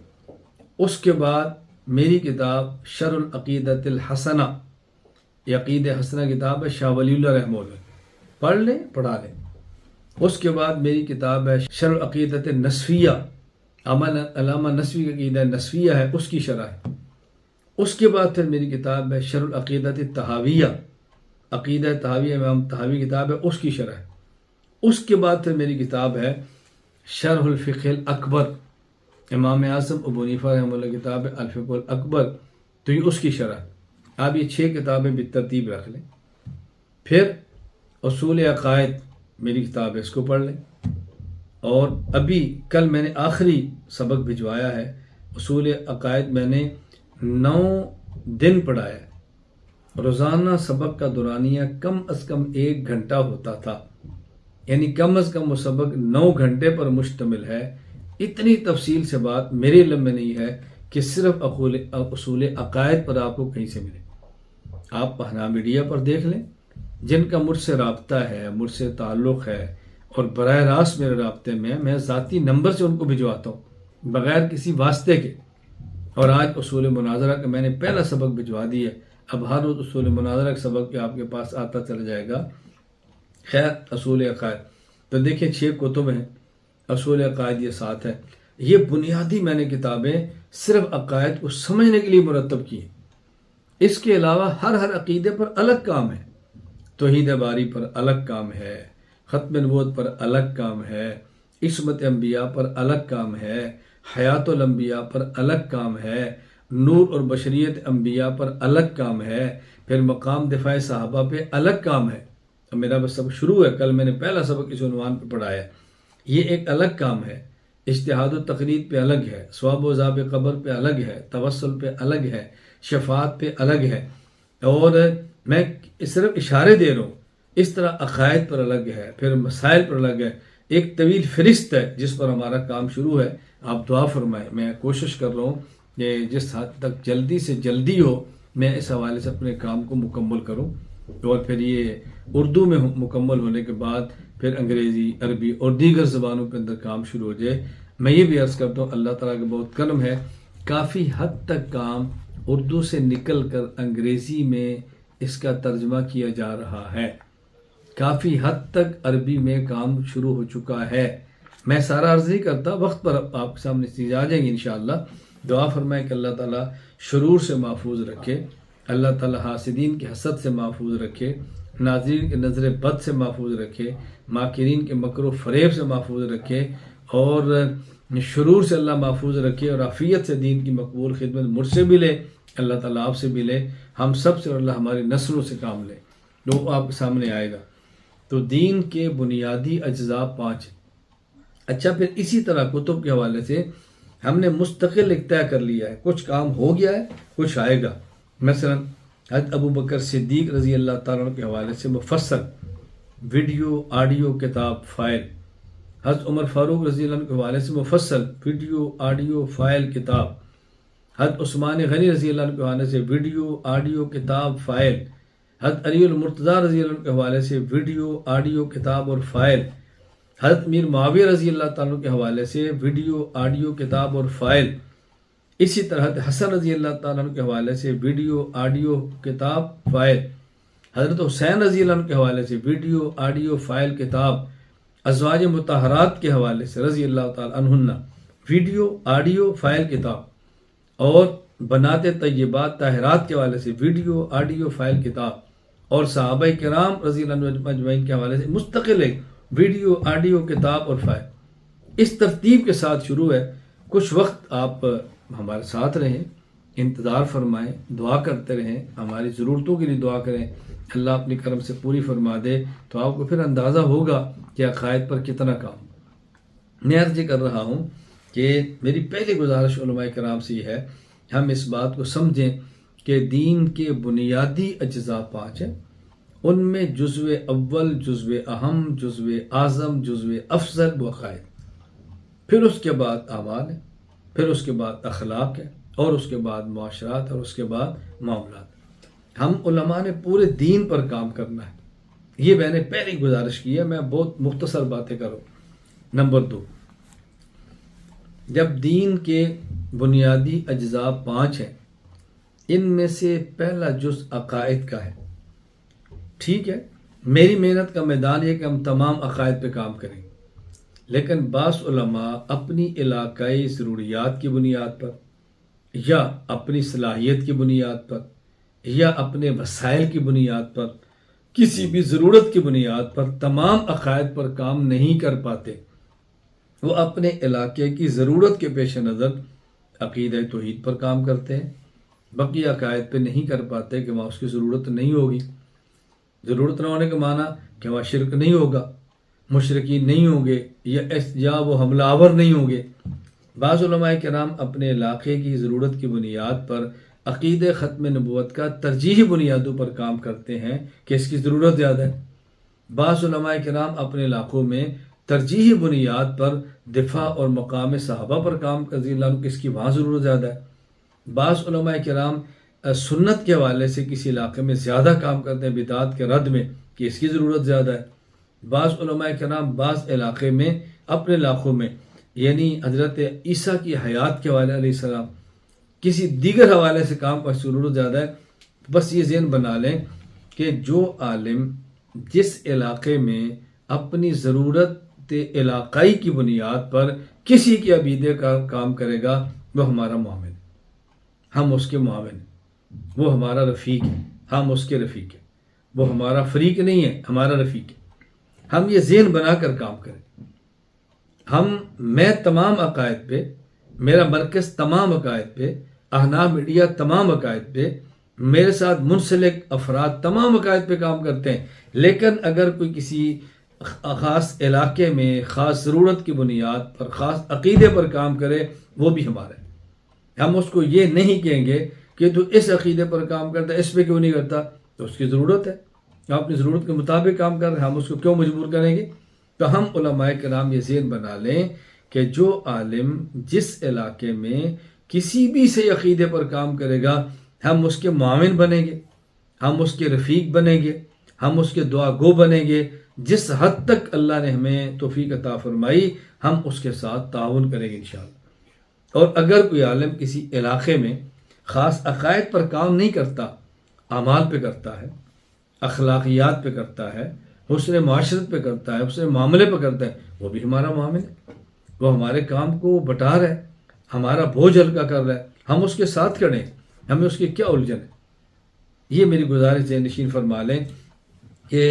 اس کے بعد میری کتاب شرح العقیدۃ الحسنہ، یہ عقید حسنہ کتاب ہے شاہ ولی اللہ رحمہ اللہ، پڑھ لیں پڑھا لیں۔ اس کے بعد میری کتاب ہے شرح العقیدۃ النسفیہ، علامہ نسوی کا عقیدہ نسفیہ ہے، اس کی شرح ہے۔ اس کے بعد پھر میری کتاب ہے شرح العقیدۃ الطحاویہ، عقیدہ طحاویہ امام طحاوی کتاب ہے، اس کی شرح ہے۔ اس کے بعد پھر میری کتاب ہے شرح الفقہ الاکبر، امام اعظم ابو حنیفہ رحمہ اللہ کتاب ہے الفقہ الاکبر، تو یہ اس کی شرح ہے۔ آپ یہ 6 کتابیں بالترتیب رکھ لیں۔ پھر اصول عقائد میری کتاب ہے، اس کو پڑھ لیں۔ اور ابھی کل میں نے آخری سبق بھجوایا ہے، اصول عقائد میں نے 9 دن پڑھایا ہے۔ روزانہ سبق کا دورانیہ کم از کم 1 گھنٹہ ہوتا تھا، یعنی کم از کم وہ سبق 9 گھنٹے پر مشتمل ہے۔ اتنی تفصیل سے بات میرے علم میں نہیں ہے کہ صرف اصول عقائد پر آپ کو کہیں سے ملے۔ آپ پہنا میڈیا پر دیکھ لیں، جن کا مجھ سے رابطہ ہے، مجھ سے تعلق ہے اور براہ راست میرے رابطے میں ذاتی نمبر سے ان کو بھجواتا ہوں بغیر کسی واسطے کے۔ اور آج اصول مناظرہ کا میں نے پہلا سبق بھجوا دیا ہے، اب ہر روز اصول مناظرہ کا سبق آپ کے پاس آتا چلا جائے گا۔ خیر، اصول عقائد تو دیکھیں 6 کتب ہیں، اصول عقائد یہ 7 ہے۔ یہ بنیادی میں نے کتابیں صرف عقائد کو سمجھنے کے لیے مرتب کی ہیں۔ اس کے علاوہ ہر عقیدے پر الگ کام ہے، توحید باری پر الگ کام ہے، ختم نبوت پر الگ کام ہے، عصمت انبیاء پر الگ کام ہے، حیات الانبیاء پر الگ کام ہے، نور اور بشریت انبیاء پر الگ کام ہے، پھر مقام دفاع صحابہ پہ الگ کام ہے۔ اب میرا بس سبق شروع ہے، کل میں نے پہلا سبق اس عنوان پہ پڑھایا، یہ ایک الگ کام ہے۔ اجتہاد و تقلید پہ الگ ہے، ثواب و عذاب قبر پہ الگ ہے، توسل پہ الگ ہے، شفاعت پہ الگ ہے، اور میں صرف اشارے دے رہا ہوں۔ اس طرح عقائد پر الگ ہے، پھر مسائل پر الگ ہے، ایک طویل فہرست ہے جس پر ہمارا کام شروع ہے۔ آپ دعا فرمائیں، میں کوشش کر رہا ہوں کہ جس حد تک جلدی سے جلدی ہو میں اس حوالے سے اپنے کام کو مکمل کروں، اور پھر یہ اردو میں مکمل ہونے کے بعد پھر انگریزی، عربی اور دیگر زبانوں کے اندر کام شروع ہو جائے۔ میں یہ بھی عرض کرتا ہوں اللہ تعالیٰ کا بہت کرم ہے، کافی حد تک کام اردو سے نکل کر انگریزی میں اس کا ترجمہ کیا جا رہا ہے، کافی حد تک عربی میں کام شروع ہو چکا ہے۔ میں سارا عرض نہیں کرتا، وقت پر آپ کے سامنے چیزیں آ جائیں گی انشاءاللہ۔ دعا فرمائیں کہ اللہ تعالیٰ شرور سے محفوظ رکھے، اللہ تعالیٰ حاسدین کی حسد سے محفوظ رکھے، ناظرین کے نظر بد سے محفوظ رکھے، ماکرین کے مکر و فریب سے محفوظ رکھے، اور شرور سے اللہ محفوظ رکھے، اور عافیت سے دین کی مقبول خدمت مجھ سے بھی لے، اللہ تعالیٰ آپ سے بھی لے، ہم سب سے، اور اللہ ہماری نسلوں سے کام لے، جو آپ کے سامنے آئے گا۔ تو دین کے بنیادی اجزاء 5 ہیں۔ اچھا، پھر اسی طرح کتب کے حوالے سے ہم نے مستقل ایک طے کر لیا ہے، کچھ کام ہو گیا ہے، کچھ آئے گا۔ مثلا حضرت ابو بکر صدیق رضی اللہ تعالیٰ عنہ کے حوالے سے مفصل ویڈیو آڈیو کتاب فائل، حضرت عمر فاروق رضی اللہ عنہ کے حوالے سے مفصل ویڈیو آڈیو فائل کتاب، حضرت عثمان غنی رضی اللہ عنہ کے حوالے سے ویڈیو آڈیو کتاب فائل، حضرت علی المرتضیٰ رضی اللہ عنہ کے حوالے سے ویڈیو آڈیو کتاب اور فائل، حضرت میر معاویہ رضی اللہ تعالیٰ عنہ کے حوالے سے ویڈیو آڈیو کتاب اور فائل، اسی طرح حضرت حسن رضی اللہ تعالیٰ عنہ کے حوالے سے ویڈیو آڈیو کتاب فائل، حضرت حسین رضی اللہ عنہ کے حوالے سے ویڈیو آڈیو فائل کتاب، ازواج مطہرات کے حوالے سے رضی اللہ تعالیٰ عنہن ویڈیو آڈیو فائل کتاب، اور بنات طیبات طاہرات کے حوالے سے ویڈیو آڈیو فائل کتاب، اور صحابہ کرام رضی اللہ عنہ اجمعین کے حوالے سے مستقل ایک ویڈیو آڈیو کتاب اور فائل۔ اس ترتیب کے ساتھ شروع ہے۔ کچھ وقت آپ ہمارے ساتھ رہیں، انتظار فرمائیں، دعا کرتے رہیں، ہماری ضرورتوں کے لیے دعا کریں، اللہ اپنی کرم سے پوری فرما دے، تو آپ کو پھر اندازہ ہوگا کہ عقائد پر کتنا کام۔ میں عرض کر رہا ہوں کہ میری پہلی گزارش علماء کرام سے یہ ہے، ہم اس بات کو سمجھیں کہ دین کے بنیادی اجزاء 5 ہیں، ان میں جزو اول، جزو اہم، جزو اعظم، جزو افضل وہ عقائد، پھر اس کے بعد اعمال ہے، پھر اس کے بعد اخلاق ہے، اور اس کے بعد معاشرات، اور اس کے بعد معاملات۔ ہم علماء نے پورے دین پر کام کرنا ہے، یہ میں نے پہلی گزارش کی ہے، میں بہت مختصر باتیں کروں۔ نمبر 2، جب دین کے بنیادی اجزاء 5 ہیں، ان میں سے پہلا جز عقائد کا ہے، ٹھیک ہے، میری محنت کا میدان یہ کہ ہم تمام عقائد پہ کام کریں، لیکن بعض علماء اپنی علاقائی ضروریات کی بنیاد پر یا اپنی صلاحیت کی بنیاد پر یا اپنے وسائل کی بنیاد پر کسی بھی ضرورت کی بنیاد پر تمام عقائد پر کام نہیں کر پاتے۔ وہ اپنے علاقے کی ضرورت کے پیش نظر عقیدہ توحید پر کام کرتے ہیں، بقیہ عقائد پہ نہیں کر پاتے کہ وہاں اس کی ضرورت نہیں ہوگی۔ ضرورت نہ ہونے کا معنی کہ وہاں شرک نہیں ہوگا، مشرکین نہیں ہوں گے یا وہ حملہ آور نہیں ہوں گے۔ بعض علماء کرام اپنے علاقے کی ضرورت کی بنیاد پر عقیدہ ختم نبوت کا ترجیحی بنیادوں پر کام کرتے ہیں کہ اس کی ضرورت زیادہ ہے۔ بعض علماء کرام اپنے علاقوں میں ترجیحی بنیاد پر دفاع اور مقام صحابہ پر کام کرتے ہیں کہ اس کی وہاں ضرورت زیادہ ہے۔ بعض علماء کرام سنت کے حوالے سے کسی علاقے میں زیادہ کام کرتے ہیں بدعات کے رد میں کہ اس کی ضرورت زیادہ ہے۔ بعض علماء کرام بعض علاقے میں اپنے علاقوں میں یعنی حضرت عیسیٰ کی حیات کے حوالے علیہ السلام کسی دیگر حوالے سے کام پر ضرورت زیادہ ہے۔ بس یہ ذہن بنا لیں کہ جو عالم جس علاقے میں اپنی ضرورت علاقائی کی بنیاد پر کسی کے عقیدے کا کام کرے گا وہ ہمارا معاون ہے، ہم اس کے معاون ہیں، وہ ہمارا رفیق ہے، ہم اس کے رفیق ہیں، وہ ہمارا فریق نہیں ہے، ہمارا رفیق ہے۔ ہم یہ ذہن بنا کر کام کریں۔ میں تمام عقائد پہ، میرا مرکز تمام عقائد پہ، احناف میڈیا تمام عقائد پہ، میرے ساتھ منسلک افراد تمام عقائد پہ کام کرتے ہیں، لیکن اگر کوئی کسی خاص علاقے میں خاص ضرورت کی بنیاد پر خاص عقیدے پر کام کرے وہ بھی ہمارا ہے۔ ہم اس کو یہ نہیں کہیں گے کہ تو اس عقیدے پر کام کرتا ہے، اس پہ کیوں نہیں کرتا، تو اس کی ضرورت ہے، آپ اپنی ضرورت کے مطابق کام کر رہے ہیں، ہم اس کو کیوں مجبور کریں گے؟ تو ہم علماء کرام یہ ذہن بنا لیں کہ جو عالم جس علاقے میں کسی بھی سے عقیدے پر کام کرے گا ہم اس کے معاون بنیں گے، ہم اس کے رفیق بنیں گے، ہم اس کے دعا گو بنیں گے۔ جس حد تک اللہ نے ہمیں توفیق عطا فرمائی ہم اس کے ساتھ تعاون کریں گے انشاءاللہ۔ اور اگر کوئی عالم کسی علاقے میں خاص عقائد پر کام نہیں کرتا، اعمال پہ کرتا ہے، اخلاقیات پہ کرتا ہے، حسن معاشرت پہ کرتا ہے، حسن معاملے پہ کرتا ہے، وہ بھی ہمارا معامل ہے، وہ ہمارے کام کو بٹا رہا ہے، ہمارا بوجھ ہلکا کر رہا ہے، ہم اس کے ساتھ کھڑے، ہمیں اس کی کیا الجھن ہے؟ یہ میری گزارش ذہن نشین فرما لیں کہ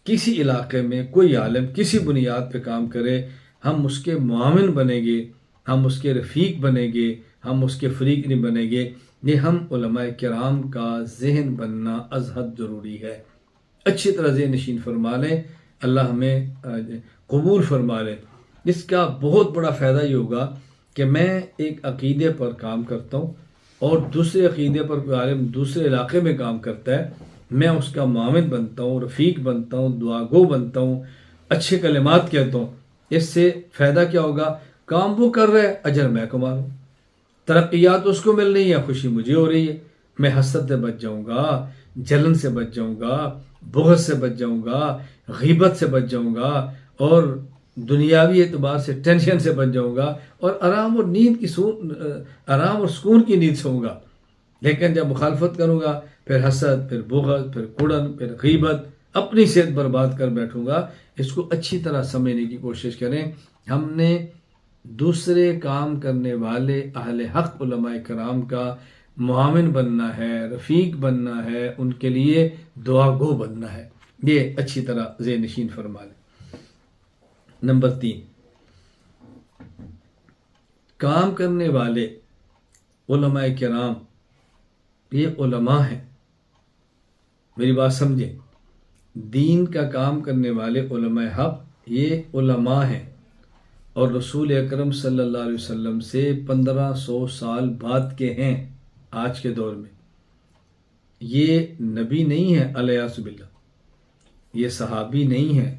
کسی علاقے میں کوئی عالم کسی بنیاد پہ کام کرے ہم اس کے معاون بنیں گے، ہم اس کے رفیق بنیں گے، ہم اس کے فریق نہیں بنیں گے۔ یہ ہم علماء کرام کا ذہن بننا از حد ضروری ہے۔ اچھی طرح ذہن نشین فرما لیں، اللہ ہمیں قبول فرما لیں۔ اس کا بہت بڑا فائدہ یہ ہوگا کہ میں ایک عقیدے پر کام کرتا ہوں اور دوسرے عقیدے پر کوئی عالم دوسرے علاقے میں کام کرتا ہے، میں اس کا معاون بنتا ہوں، رفیق بنتا ہوں، دعا گو بنتا ہوں، اچھے کلمات کہتا ہوں۔ اس سے فائدہ کیا ہوگا؟ کام وہ کر رہا ہے، اجر میں کما رہا ہوں، ترقیات اس کو مل رہی ہے، خوشی مجھے ہو رہی ہے، میں حسد سے بچ جاؤں گا، جلن سے بچ جاؤں گا، بغض سے بچ جاؤں گا، غیبت سے بچ جاؤں گا، اور دنیاوی اعتبار سے ٹینشن سے بچ جاؤں گا، اور آرام اور سکون کی نیند سوں گا۔ لیکن جب مخالفت کروں گا پھر حسد، پھر بغض، پھر کڑن، پھر غیبت، اپنی صحت برباد کر بیٹھوں گا۔ اس کو اچھی طرح سمجھنے کی کوشش کریں۔ ہم نے دوسرے کام کرنے والے اہل حق علماء کرام کا معاون بننا ہے، رفیق بننا ہے، ان کے لیے دعا گو بننا ہے۔ یہ اچھی طرح ذہن نشین فرما لیں۔ نمبر 3، کام کرنے والے علماء کرام یہ علماء ہیں، میری بات سمجھیں، دین کا کام کرنے والے علماء حق یہ علماء ہیں، اور رسول اکرم صلی اللہ علیہ وسلم سے 1500 سال بعد کے ہیں آج کے دور میں۔ یہ نبی نہیں ہے علیہ باللہ، یہ صحابی نہیں ہے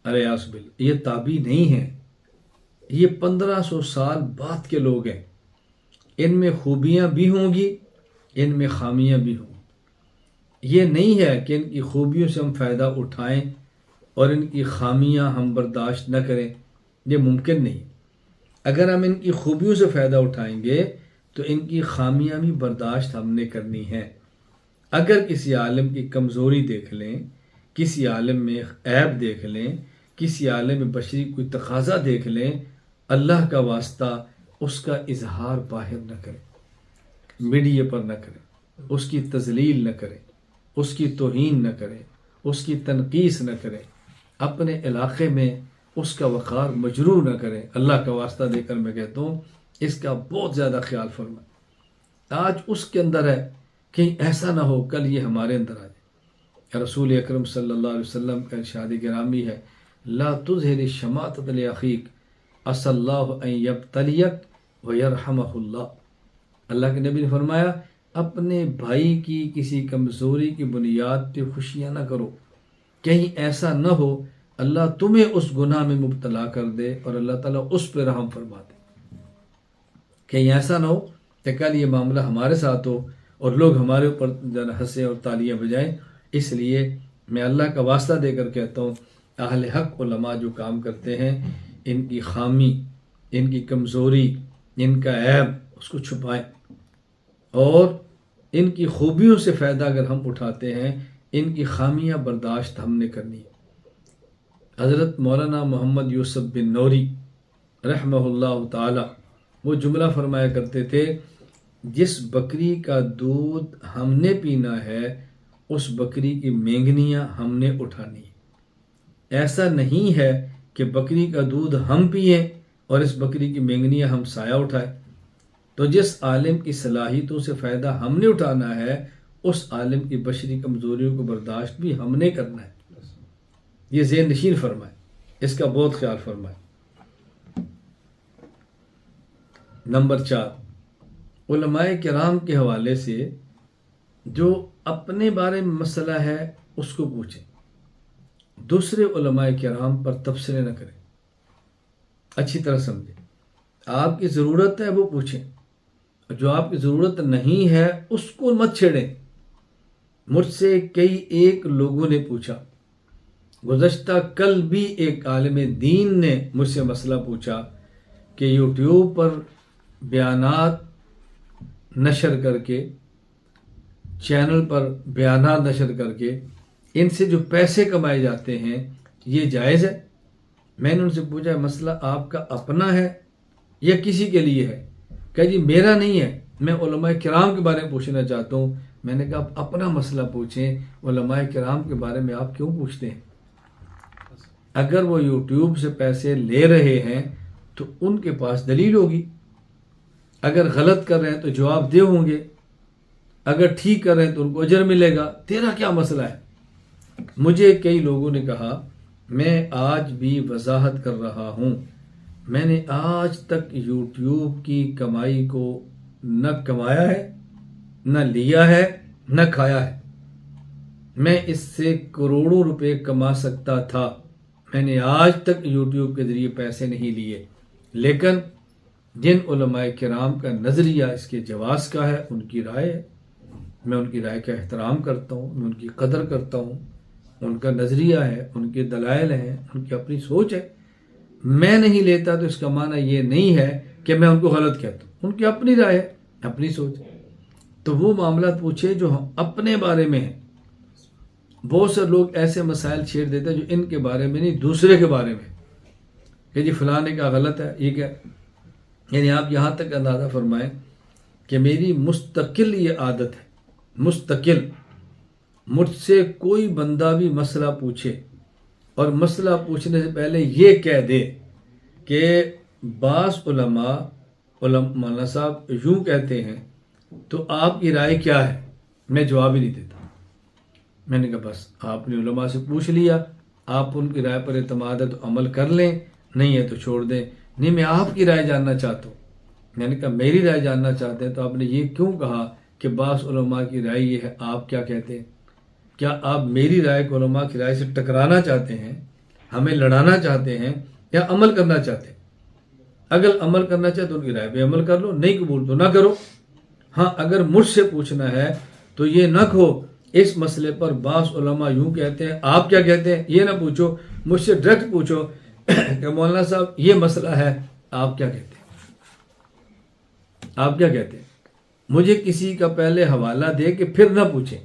علیہ باللہ، یہ تابعی نہیں ہے، یہ 1500 سال بعد کے لوگ ہیں۔ ان میں خوبیاں بھی ہوں گی، ان میں خامیاں بھی ہوں گی۔ یہ نہیں ہے کہ ان کی خوبیوں سے ہم فائدہ اٹھائیں اور ان کی خامیاں ہم برداشت نہ کریں، یہ ممکن نہیں۔ اگر ہم ان کی خوبیوں سے فائدہ اٹھائیں گے تو ان کی خامیاں بھی برداشت ہم نے کرنی ہیں۔ اگر کسی عالم کی کمزوری دیکھ لیں، کسی عالم میں عیب دیکھ لیں، کسی عالم میں بشری کوئی تقاضا دیکھ لیں، اللہ کا واسطہ اس کا اظہار باہر نہ کریں، میڈیا پر نہ کریں، اس کی تذلیل نہ کریں، اس کی توہین نہ کریں، اس کی تنقیص نہ کریں، اپنے علاقے میں اس کا وقار مجروح نہ کریں۔ اللہ کا واسطہ دے کر میں کہتا ہوں اس کا بہت زیادہ خیال فرمائیں۔ آج اس کے اندر ہے، کہیں ایسا نہ ہو کل یہ ہمارے اندر آ جائے۔ رسول اکرم صلی اللہ علیہ وسلم کا ارشاد گرامی ہے، لا تظہر الشماتۃ لاخیک عسى اللہ ان یبتلیک ویرحمہ اللہ۔ اللہ کے نبی نے فرمایا اپنے بھائی کی کسی کمزوری کی بنیاد پہ خوشیاں نہ کرو، کہیں ایسا نہ ہو اللہ تمہیں اس گناہ میں مبتلا کر دے اور اللہ تعالیٰ اس پہ رحم فرما دے۔ کہیں ایسا نہ ہو کہ کل یہ معاملہ ہمارے ساتھ ہو اور لوگ ہمارے اوپر ہنسیں اور تالیاں بجائیں۔ اس لیے میں اللہ کا واسطہ دے کر کہتا ہوں اہل حق علماء جو کام کرتے ہیں ان کی خامی، ان کی کمزوری، ان کا عیب اس کو چھپائیں، اور ان کی خوبیوں سے فائدہ اگر ہم اٹھاتے ہیں ان کی خامیاں برداشت ہم نے کرنی ہے۔ حضرت مولانا محمد یوسف بن نوری رحمہ اللہ تعالی وہ جملہ فرمایا کرتے تھے، جس بکری کا دودھ ہم نے پینا ہے اس بکری کی مینگنیاں ہم نے اٹھانی ہے۔ ایسا نہیں ہے کہ بکری کا دودھ ہم پئیں اور اس بکری کی مینگنیاں ہم سایہ اٹھائیں۔ تو جس عالم کی صلاحیتوں سے فائدہ ہم نے اٹھانا ہے اس عالم کی بشری کمزوریوں کو برداشت بھی ہم نے کرنا ہے۔ یہ ذہن نشین فرمائے، اس کا بہت خیال فرمائے۔ نمبر 4، علماء کرام کے حوالے سے جو اپنے بارے میں مسئلہ ہے اس کو پوچھیں، دوسرے علماء کرام پر تبصرے نہ کریں، اچھی طرح سمجھیں۔ آپ کی ضرورت ہے وہ پوچھیں، جو آپ کی ضرورت نہیں ہے اس کو مت چھیڑیں۔ مجھ سے کئی ایک لوگوں نے پوچھا، گزشتہ کل بھی ایک عالم دین نے مجھ سے مسئلہ پوچھا کہ یوٹیوب پر بیانات نشر کر کے، چینل پر بیانات نشر کر کے ان سے جو پیسے کمائے جاتے ہیں یہ جائز ہے؟ میں نے ان سے پوچھا مسئلہ آپ کا اپنا ہے یا کسی کے لیے ہے؟ کہ جی میرا نہیں ہے، میں علماء کرام کے بارے میں پوچھنا چاہتا ہوں۔ میں نے کہا آپ اپنا مسئلہ پوچھیں، علماء کرام کے بارے میں آپ کیوں پوچھتے ہیں؟ اگر وہ یوٹیوب سے پیسے لے رہے ہیں تو ان کے پاس دلیل ہوگی، اگر غلط کر رہے ہیں تو جواب دہ ہوں گے، اگر ٹھیک کر رہے ہیں تو ان کو اجر ملے گا۔ تیرا کیا مسئلہ ہے؟ مجھے کئی لوگوں نے کہا، میں آج بھی وضاحت کر رہا ہوں، میں نے آج تک یوٹیوب کی کمائی کو نہ کمایا ہے، نہ لیا ہے، نہ کھایا ہے۔ میں اس سے کروڑوں روپے کما سکتا تھا، میں نے آج تک یوٹیوب کے ذریعے پیسے نہیں لیے۔ لیکن جن علماء کرام کا نظریہ اس کے جواز کا ہے ان کی رائے ہے، میں ان کی رائے کا احترام کرتا ہوں، میں ان کی قدر کرتا ہوں، ان کا نظریہ ہے، ان کے دلائل ہیں، ان کی اپنی سوچ ہے۔ میں نہیں لیتا تو اس کا معنی یہ نہیں ہے کہ میں ان کو غلط کہتا ہوں، ان کی اپنی رائے ہے، اپنی سوچ ہے۔ تو وہ معاملات پوچھے جو ہم اپنے بارے میں ہیں۔ بہت سے لوگ ایسے مسائل چھیڑ دیتے ہیں جو ان کے بارے میں نہیں، دوسرے کے بارے میں، کہ جی فلاں نے کہا غلط ہے، یہ کیا؟ یعنی آپ یہاں تک اندازہ فرمائیں کہ میری مستقل یہ عادت ہے، مستقل مجھ سے کوئی بندہ بھی مسئلہ پوچھے اور مسئلہ پوچھنے سے پہلے یہ کہہ دے کہ بعض علماء مولانا صاحب یوں کہتے ہیں تو آپ کی رائے کیا ہے، میں جواب ہی نہیں دیتا۔ میں نے کہا بس آپ نے علماء سے پوچھ لیا، آپ ان کی رائے پر اعتماد ہے تو عمل کر لیں، نہیں ہے تو چھوڑ دیں۔ نہیں، میں آپ کی رائے جاننا چاہتا ہوں۔ میں نے کہا میری رائے جاننا چاہتے ہیں تو آپ نے یہ کیوں کہا کہ بعض علماء کی رائے یہ ہے، آپ کیا کہتے ہیں؟ کیا آپ میری رائے کو علماء کی رائے سے ٹکرانا چاہتے ہیں، ہمیں لڑانا چاہتے ہیں، یا عمل کرنا چاہتے ہیں؟ اگر عمل کرنا چاہتے تو ان کی رائے پہ عمل کر لو، نہیں قبول تو نہ کرو۔ ہاں اگر مجھ سے پوچھنا ہے تو یہ نہ کہو اس مسئلے پر بعض علماء یوں کہتے ہیں، آپ کیا کہتے ہیں، یہ نہ پوچھو، مجھ سے ڈائریکٹ پوچھو کہ مولانا صاحب یہ مسئلہ ہے، آپ کیا کہتے ہیں، آپ کیا کہتے ہیں؟ مجھے کسی کا پہلے حوالہ دے کہ پھر نہ پوچھیں۔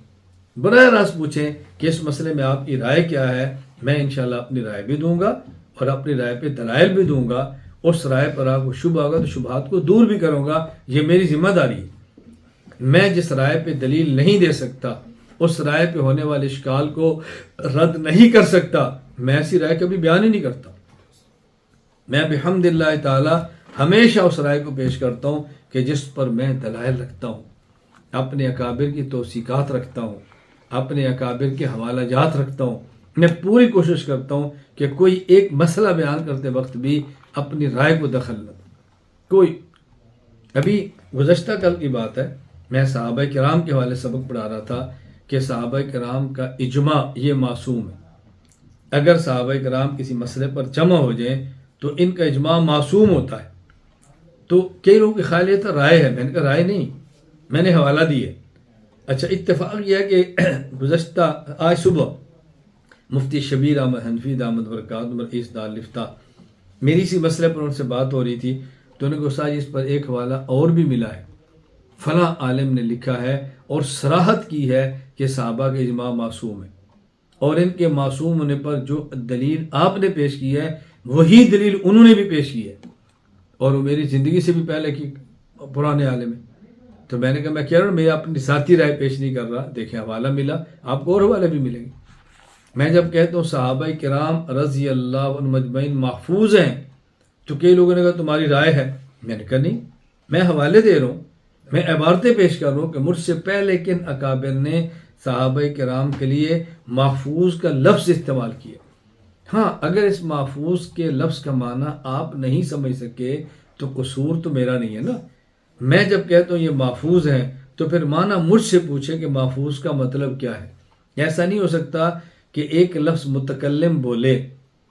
براہ راست پوچھیں کہ اس مسئلے میں آپ کی رائے کیا ہے. میں انشاءاللہ اپنی رائے بھی دوں گا اور اپنی رائے پہ دلائل بھی دوں گا. اس رائے پر آپ کو شبہ ہوگا تو شبہات کو دور بھی کروں گا. یہ میری ذمہ داری ہے. میں جس رائے پہ دلیل نہیں دے سکتا، اس رائے پہ ہونے والے اشکال کو رد نہیں کر سکتا، میں ایسی رائے کبھی بیان ہی نہیں کرتا. میں بحمد اللہ تعالی ہمیشہ اس رائے کو پیش کرتا ہوں کہ جس پر میں دلائل رکھتا ہوں، اپنے اکابر کی توثیقات رکھتا ہوں، اپنے اکابر کے حوالہ جات رکھتا ہوں. میں پوری کوشش کرتا ہوں کہ کوئی ایک مسئلہ بیان کرتے وقت بھی اپنی رائے کو دخل نہ دوں. کوئی ابھی گزشتہ کل کی بات ہے، میں صحابہ کرام کے حوالے سبق پڑھا رہا تھا کہ صحابہ کرام کا اجماع یہ معصوم ہے. اگر صحابہ کرام کسی مسئلے پر جمع ہو جائیں تو ان کا اجماع معصوم ہوتا ہے. تو کئی لوگوں کی خیال یہ تھا رائے ہے. میں نے کہا رائے نہیں، میں نے حوالہ دی ہے. اچھا، اتفاق یہ ہے کہ گزشتہ آج صبح مفتی شبیر احمد حنفی دامت برکاتہم رئیس دار الافتاء، میری اسی مسئلے پر ان سے بات ہو رہی تھی تو انہوں نے کہا اس پر ایک حوالہ اور بھی ملا ہے، فلاں عالم نے لکھا ہے اور صراحت کی ہے کہ صحابہ کے اجماع معصوم ہے، اور ان کے معصوم ہونے پر جو دلیل آپ نے پیش کی ہے وہی دلیل انہوں نے بھی پیش کی ہے، اور وہ میری زندگی سے بھی پہلے کی پرانے عالم ہے. تو میں نے کہا میں کہہ رہا ہوں میں اپنی ذاتی رائے پیش نہیں کر رہا. دیکھیں حوالہ ملا، آپ کو اور حوالے بھی ملیں گے. میں جب کہتا ہوں صحابہ کرام رضی اللہ عنہم اجمعین محفوظ ہیں تو کئی لوگوں نے کہا تمہاری رائے ہے. میں نے کہا نہیں، میں حوالے دے رہا ہوں، میں عبارتیں پیش کر رہا ہوں کہ مجھ سے پہلے کن اکابر نے صحابہ کرام کے لیے محفوظ کا لفظ استعمال کیا. ہاں، اگر اس محفوظ کے لفظ کا معنی آپ نہیں سمجھ سکے تو قصور تو میرا نہیں ہے نا. میں جب کہتا ہوں یہ محفوظ ہیں تو پھر معنی مجھ سے پوچھے کہ محفوظ کا مطلب کیا ہے. ایسا نہیں ہو سکتا کہ ایک لفظ متکلم بولے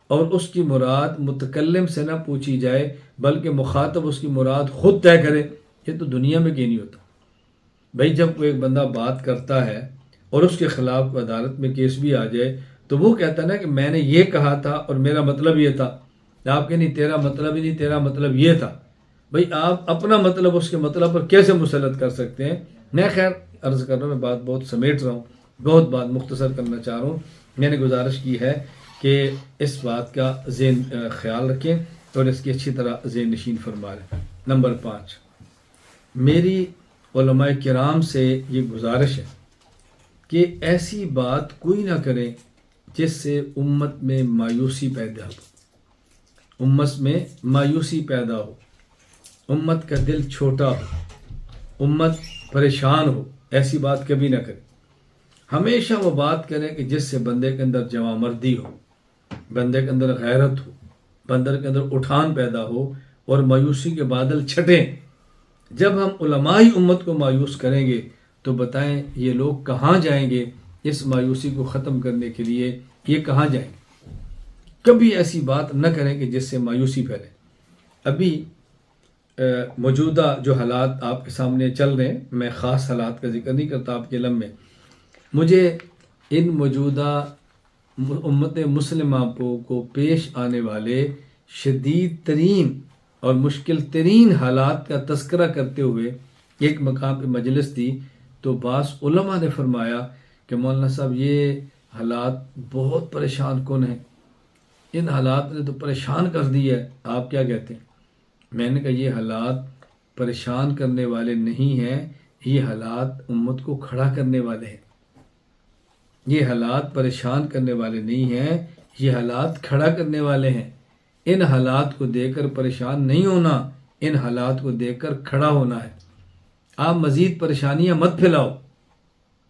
اور اس کی مراد متکلم سے نہ پوچھی جائے بلکہ مخاطب اس کی مراد خود طے کرے. یہ تو دنیا میں کہیں نہیں ہوتا. بھائی جب کوئی ایک بندہ بات کرتا ہے اور اس کے خلاف کوئی عدالت میں کیس بھی آ جائے تو وہ کہتا ہے نا کہ میں نے یہ کہا تھا اور میرا مطلب یہ تھا. آپ کہ نہیں تیرا مطلب ہی نہیں، تیرا مطلب یہ تھا. بھائی آپ اپنا مطلب اس کے مطلب پر کیسے مسلط کر سکتے ہیں؟ میں خیر عرض کر رہا ہوں، میں بات بہت سمیٹ رہا ہوں، بہت بات مختصر کرنا چاہ رہا ہوں. میں نے گزارش کی ہے کہ اس بات کا ذہن خیال رکھیں اور اس کی اچھی طرح ذہن نشین فرما لیں. نمبر 5، میری علماء کرام سے یہ گزارش ہے کہ ایسی بات کوئی نہ کرے جس سے امت میں مایوسی پیدا ہو، امت میں مایوسی پیدا ہو، امت کا دل چھوٹا ہو، امت پریشان ہو. ایسی بات کبھی نہ کرے. ہمیشہ وہ بات کریں کہ جس سے بندے کے اندر جواں مردی ہو، بندے کے اندر غیرت ہو، بندے کے اندر اٹھان پیدا ہو اور مایوسی کے بادل چھٹیں. جب ہم علماء امت کو مایوس کریں گے تو بتائیں یہ لوگ کہاں جائیں گے اس مایوسی کو ختم کرنے کے لیے؟ یہ کہاں جائیں گے؟ کبھی ایسی بات نہ کریں کہ جس سے مایوسی پھیلے. ابھی موجودہ جو حالات آپ کے سامنے چل رہے ہیں، میں خاص حالات کا ذکر نہیں کرتا آپ کے علم میں، مجھے ان موجودہ امت مسلمہ کو پیش آنے والے شدید ترین اور مشکل ترین حالات کا تذکرہ کرتے ہوئے ایک مقام پہ مجلس تھی تو بعض علماء نے فرمایا کہ مولانا صاحب یہ حالات بہت پریشان کن ہیں، ان حالات نے تو پریشان کر دی ہے، آپ کیا کہتے ہیں؟ میں نے کہا یہ حالات پریشان کرنے والے نہیں ہیں، یہ حالات امت کو کھڑا کرنے والے ہیں. یہ حالات پریشان کرنے والے نہیں ہیں، یہ حالات کھڑا کرنے والے ہیں. ان حالات کو دیکھ کر پریشان نہیں ہونا، ان حالات کو دیکھ کر کھڑا ہونا ہے. آپ مزید پریشانیاں مت پھیلاؤ،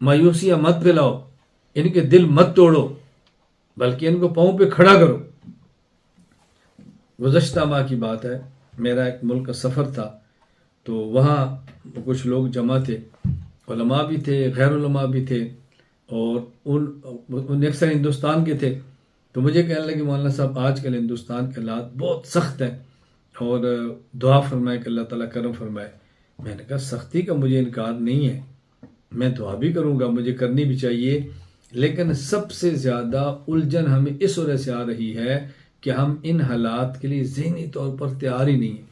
مایوسیاں مت پھیلاؤ، ان کے دل مت توڑو، بلکہ ان کو پاؤں پہ کھڑا کرو. گزشتہ ماہ کی بات ہے، میرا ایک ملک کا سفر تھا تو وہاں کچھ لوگ جمع تھے، علماء بھی تھے، غیر علماء بھی تھے، اور ان اکثر ہندوستان کے تھے. تو مجھے کہنے لگے مولانا صاحب آج کل ہندوستان کے حالات بہت سخت ہیں اور دعا فرمائے کہ اللہ تعالیٰ کرم فرمائے. میں نے کہا سختی کا مجھے انکار نہیں ہے، میں دعا بھی کروں گا، مجھے کرنی بھی چاہیے، لیکن سب سے زیادہ الجھن ہمیں اس وجہ سے آ رہی ہے کہ ہم ان حالات کے لیے ذہنی طور پر تیار ہی نہیں ہیں.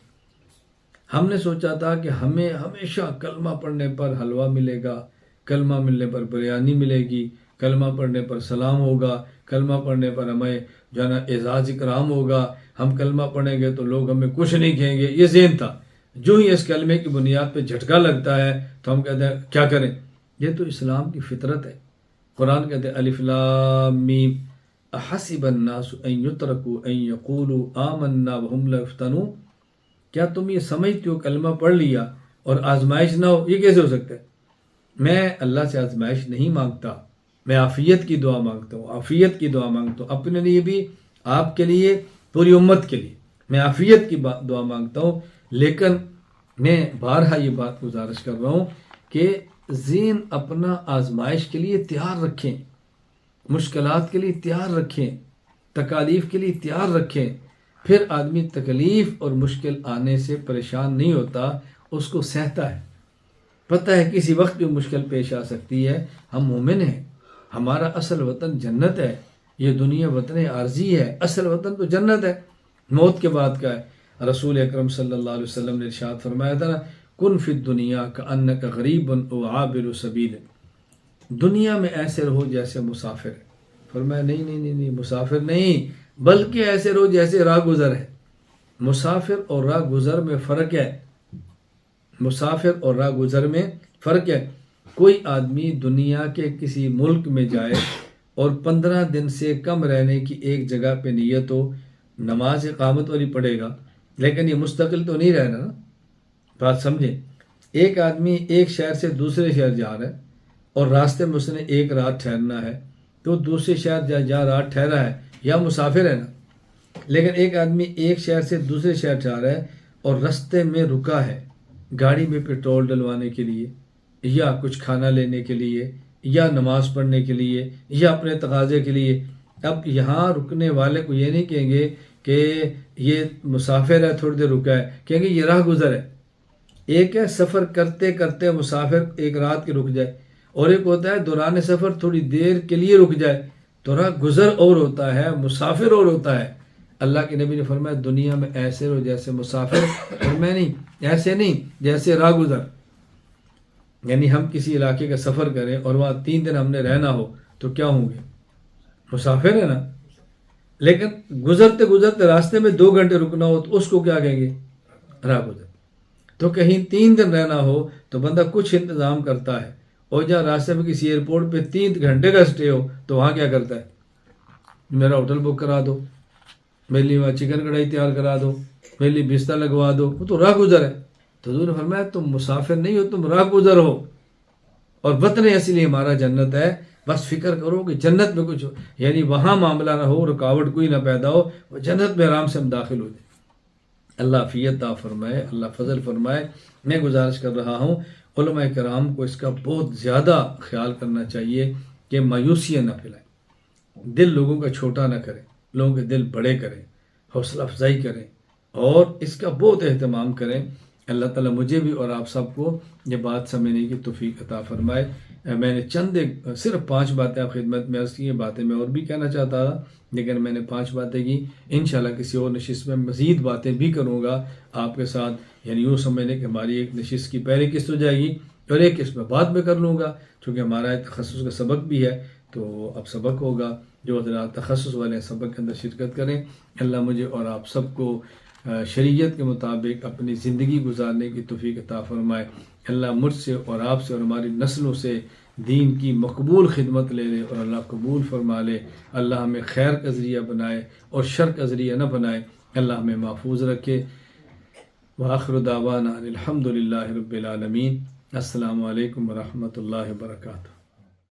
ہم نے سوچا تھا کہ ہمیں ہمیشہ کلمہ پڑھنے پر حلوہ ملے گا، کلمہ ملنے پر بریانی ملے گی، کلمہ پڑھنے پر سلام ہوگا، کلمہ پڑھنے پر ہمیں جو ہے نا اعزاز اکرام ہوگا، ہم کلمہ پڑھیں گے تو لوگ ہمیں کچھ نہیں کہیں گے. یہ ذہن تھا. جو ہی اس کلمے کی بنیاد پہ جھٹکا لگتا ہے تو ہم کہتے ہیں کیا کریں. یہ تو اسلام کی فطرت ہے. قرآن کہتے ہیں الف لام میم احسب الناس ان یترکوا ان یقولوا آمنا وهم لا یفتنون. کیا تم یہ سمجھتے ہو کلمہ پڑھ لیا اور آزمائش نہ ہو؟ یہ کیسے ہو سکتا ہے؟ میں اللہ سے آزمائش نہیں مانگتا، میں عافیت کی دعا مانگتا ہوں، عافیت کی دعا مانگتا ہوں، اپنے لیے بھی، آپ کے لیے، پوری امت کے لیے میں عافیت کی دعا مانگتا ہوں. لیکن میں بارہا یہ بات گزارش کر رہا ہوں کہ ذہن اپنا آزمائش کے لیے تیار رکھیں، مشکلات کے لیے تیار رکھیں، تکالیف کے لیے تیار رکھیں. پھر آدمی تکلیف اور مشکل آنے سے پریشان نہیں ہوتا، اس کو سہتا ہے. پتہ ہے کسی وقت بھی مشکل پیش آ سکتی ہے. ہم مومن ہیں، ہمارا اصل وطن جنت ہے. یہ دنیا وطن عارضی ہے، اصل وطن تو جنت ہے، موت کے بعد کا ہے. رسول اکرم صلی اللہ علیہ وسلم نے ارشاد فرمایا تھا نا کن فی الدنیا کأنک غریب او عابر سبیل. دنیا میں ایسے رہو جیسے مسافر. فرمایا نہیں مسافر نہیں، بلکہ ایسے رہو جیسے راہ گزر ہے. مسافر اور راہ گزر میں فرق ہے. مسافر اور راہ گزر میں فرق ہے. کوئی آدمی دنیا کے کسی ملک میں جائے اور 15 دن سے کم رہنے کی ایک جگہ پہ نیت ہو، نماز اقامت والی پڑھے گا، لیکن یہ مستقل تو نہیں رہنا نا. بات سمجھیں. ایک آدمی ایک شہر سے دوسرے شہر جا رہا ہے اور راستے میں اس نے ایک رات ٹھہرنا ہے، تو دوسرے شہر جہاں رات ٹھہرا ہے یا مسافر ہے نا. لیکن ایک آدمی ایک شہر سے دوسرے شہر جا رہا ہے اور رستے میں رکا ہے گاڑی میں پیٹرول ڈلوانے کے لیے یا کچھ کھانا لینے کے لیے یا نماز پڑھنے کے لیے یا اپنے تقاضے کے لیے. اب یہاں رکنے والے کو یہ نہیں کہیں گے کہ یہ مسافر ہے تھوڑی دیر رکا ہے، کہیں گے یہ راہ گزر ہے. ایک ہے سفر کرتے کرتے مسافر ایک رات کی رک جائے، اور ایک ہوتا ہے دوران سفر تھوڑی دیر کے لیے رک جائے. تو راہ گزر اور ہوتا ہے، مسافر اور ہوتا ہے. اللہ کے نبی نے فرمایا دنیا میں ایسے رہو جیسے مسافر، اور میں نہیں ایسے نہیں جیسے راہ گزر. یعنی ہم کسی علاقے کا سفر کریں اور وہاں 3 دن ہم نے رہنا ہو تو کیا ہوں گے؟ مسافر ہے نا. لیکن گزرتے گزرتے راستے میں 2 گھنٹے رکنا ہو تو اس کو کیا کہیں گے؟ راہ گزر. تو کہیں 3 دن رہنا ہو تو بندہ کچھ انتظام کرتا ہے، اور جہاں راستے میں کسی ایئرپورٹ پہ 3 گھنٹے کا سٹے ہو تو وہاں کیا کرتا ہے؟ میرا ہوٹل بک کرا دو، میرے لیے وہاں چکن کڑھائی تیار کرا دو، میرے لیے بستر لگوا دو. وہ تو راہ گزر ہے. تو حضور نے فرمایا تم مسافر نہیں ہو، تم راہ گزر ہو. اور وطن اسی لیے ہمارا جنت ہے. بس فکر کرو کہ جنت میں کچھ ہو، یعنی وہاں معاملہ نہ ہو، رکاوٹ کوئی نہ پیدا ہو، وہ جنت میں آرام سے ہم داخل ہو جائیں. اللہ عافیت عطا فرمائے، اللہ فضل فرمائے. میں گزارش کر رہا ہوں علماء کرام کو اس کا بہت زیادہ خیال کرنا چاہیے کہ مایوسیاں نہ پھیلائیں، دل لوگوں کا چھوٹا نہ کریں، لوگوں کے دل بڑے کریں، حوصلہ افزائی کریں اور اس کا بہت اہتمام کریں. اللہ تعالیٰ مجھے بھی اور آپ سب کو یہ بات سمجھنے کی توفیق عطا فرمائے. میں نے صرف 5 باتیں آپ خدمت میں عرض کی. باتیں میں اور بھی کہنا چاہتا تھا لیکن میں نے 5 باتیں کی. انشاءاللہ کسی اور نشست میں مزید باتیں بھی کروں گا آپ کے ساتھ. یعنی یوں سمجھنے کہ ہماری ایک نشست کی پہلی قسط ہو جائے گی اور ایک قسط میں بعد میں کر لوں گا، چونکہ ہمارا تخصص کا سبق بھی ہے. تو اب سبق ہوگا، جو حضرات تخصص والے ہیں سبق کے اندر شرکت کریں. اللہ مجھے اور آپ سب کو شریعت کے مطابق اپنی زندگی گزارنے کی توفیق عطا فرمائے. اللہ مجھ سے اور آپ سے اور ہماری نسلوں سے دین کی مقبول خدمت لے لے اور اللہ قبول فرما لے. اللہ ہمیں خیر کا ذریعہ بنائے اور شر کا ذریعہ نہ بنائے. اللہ ہمیں محفوظ رکھے. وآخر دعوانا الحمد للہ رب العالمین. السلام علیکم ورحمۃ اللہ وبرکاتہ.